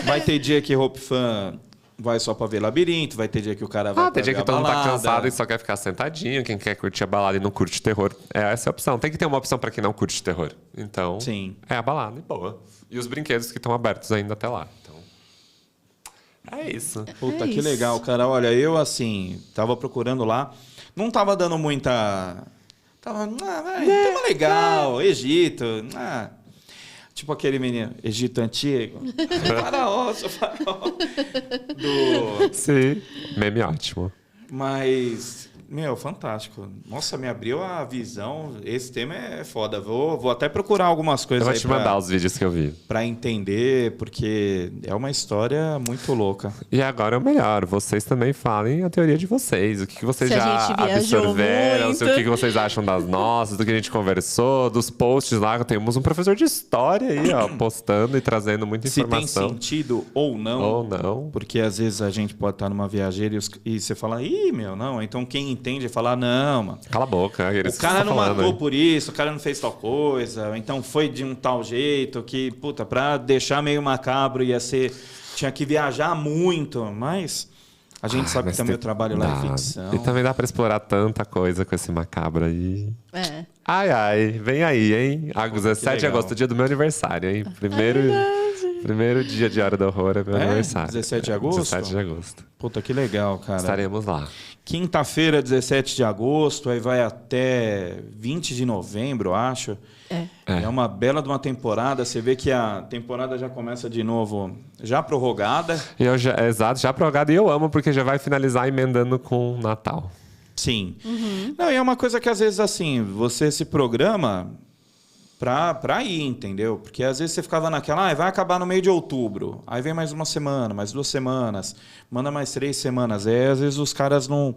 Vai ter dia que Hope Fan vai só pra ver labirinto, vai ter dia que o cara vai pra ver a balada. Tem dia que todo mundo tá cansado e só quer ficar sentadinho, quem quer curtir a balada e não curte terror. Essa é a opção. Tem que ter uma opção pra quem não curte terror. Então, é a balada e boa. E os brinquedos que estão abertos ainda até lá. Então, é isso. Puta, que legal, cara. Olha, eu assim, tava procurando lá, não tava dando muita... Tava legal, Egito, tipo aquele menino, Egito Antigo. Faraó, sou faraó. Sim, meme ótimo. Mas, fantástico. Nossa, me abriu a visão. Esse tema é foda. Vou até procurar algumas coisas aí. Eu vou te mandar os vídeos que eu vi. Pra entender, porque é uma história muito louca. E agora é o melhor. Vocês também falem a teoria de vocês. O que vocês já absorveram, o que vocês acham das nossas, do que a gente conversou, dos posts lá. Temos um professor de história aí, ó, postando e trazendo muita informação. Se tem sentido ou não. Ou não. Porque às vezes a gente pode estar numa viajeira e você fala, não. Então quem entende fala, não, mano. Cala a boca. O cara não matou por isso, o cara não fez tal coisa, ou então foi de um tal jeito que, pra deixar meio macabro tinha que viajar muito, mas A gente sabe que também o trabalho lá é ficção. E também dá pra explorar tanta coisa com esse macabro aí. É. Ai, vem aí, hein? 17 de agosto, dia do meu aniversário, hein? Primeiro dia de Hora do Horror é meu aniversário. 17 de agosto? 17 de agosto. Puta, que legal, cara. Estaremos lá. Quinta-feira, 17 de agosto, aí vai até 20 de novembro, eu acho. É uma bela de uma temporada. Você vê que a temporada já começa de novo, já prorrogada. Exato, já prorrogada. E eu amo, porque já vai finalizar emendando com Natal. Sim. Não, e é uma coisa que às vezes, assim, você se programa pra ir, entendeu? Porque às vezes você ficava naquela, vai acabar no meio de outubro. Aí vem mais uma semana, mais 2 semanas, manda mais 3 semanas. Aí às vezes os caras não...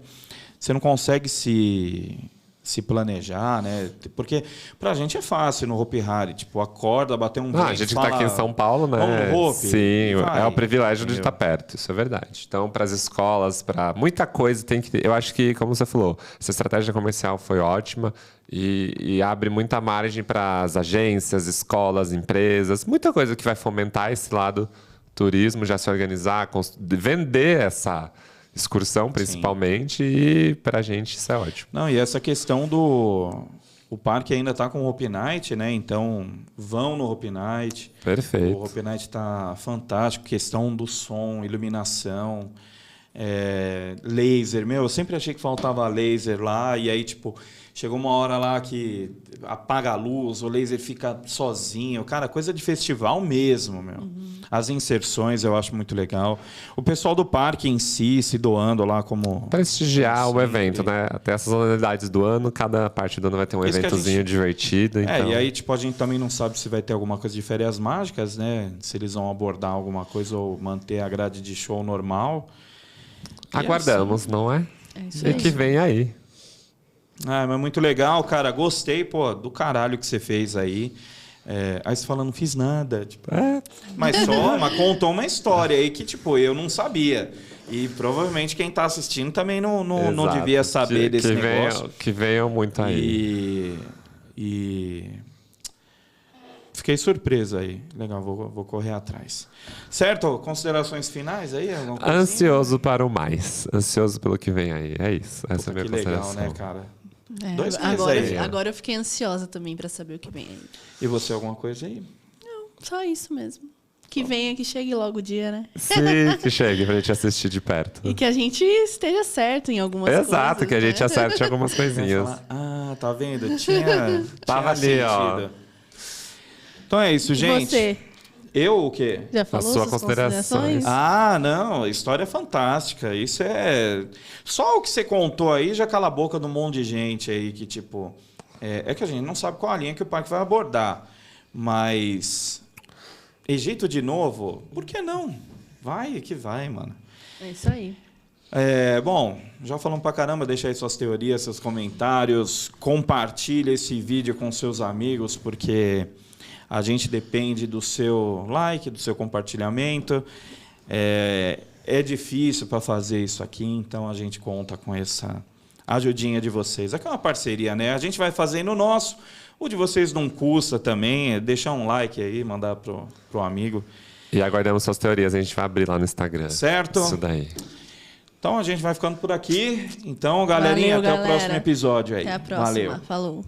Você não consegue se planejar, né? Porque pra gente é fácil no Hopi Hari, tipo, acorda, bater um vento, a gente que tá aqui em São Paulo, né? Vamos no Hopi. Sim, é o privilégio de estar perto, isso é verdade. Então, para as escolas, para muita coisa tem que... Eu acho que, como você falou, essa estratégia comercial foi ótima e abre muita margem para as agências, escolas, empresas, muita coisa que vai fomentar esse lado turismo, já se organizar, vender essa excursão, principalmente, e pra gente isso é ótimo. Não, e essa questão do... O parque ainda está com o Hopi Night, né? Então, vão no Hopi Night. Perfeito. O Hopi Night está fantástico. Questão do som, iluminação, laser. Eu sempre achei que faltava laser lá. E aí, tipo, chegou uma hora lá que apaga a luz, o laser fica sozinho. Cara, coisa de festival mesmo, As inserções eu acho muito legal. O pessoal do parque em si se doando lá como... Prestigiar o evento, né? Até essas unidades do ano, cada parte do ano vai ter um eventozinho divertido. Então... e aí, tipo, a gente também não sabe se vai ter alguma coisa de férias mágicas, né? Se eles vão abordar alguma coisa ou manter a grade de show normal. Aguardamos, assim, não é? Isso aí. E que vem aí. Mas muito legal, cara. Gostei, do caralho que você fez aí. Aí você fala, não fiz nada. Tipo, mas contou uma história aí que, tipo, eu não sabia. E provavelmente quem está assistindo também não devia saber desse negócio. Que venham muito aí. E fiquei surpreso aí. Legal, vou correr atrás. Certo? Considerações finais aí? Ansioso para o mais. Ansioso pelo que vem aí. É isso. Essa é a minha consideração. Legal, né, cara? 2 meses aí. Agora eu fiquei ansiosa também para saber o que vem aí. E você, alguma coisa aí? Não, só isso mesmo. Que venha, que chegue logo o dia, né? Sim, que chegue pra gente assistir de perto. E que a gente esteja certo em algumas coisas. Exato, que a gente acerte algumas coisinhas. Tá vendo? Tava ali, sentido. ó. Então é isso, gente. E você? Eu o quê? Já falou a sua considerações? Não. História fantástica. Isso é... Só o que você contou aí já cala a boca de um monte de gente aí que, tipo... É que a gente não sabe qual a linha que o parque vai abordar. Mas... Egito de novo? Por que não? Vai que vai, mano. É isso aí. Bom, já falamos pra caramba. Deixa aí suas teorias, seus comentários. Compartilha esse vídeo com seus amigos, porque... A gente depende do seu like, do seu compartilhamento. É difícil para fazer isso aqui, então a gente conta com essa ajudinha de vocês. Aqui é uma parceria, né? A gente vai fazendo o nosso. O de vocês não custa também. Deixar um like aí, mandar pro amigo. E aguardamos suas teorias. A gente vai abrir lá no Instagram. Certo? Isso daí. Então a gente vai ficando por aqui. Então, galerinha, até o próximo episódio aí. Até a próxima. Valeu. Falou.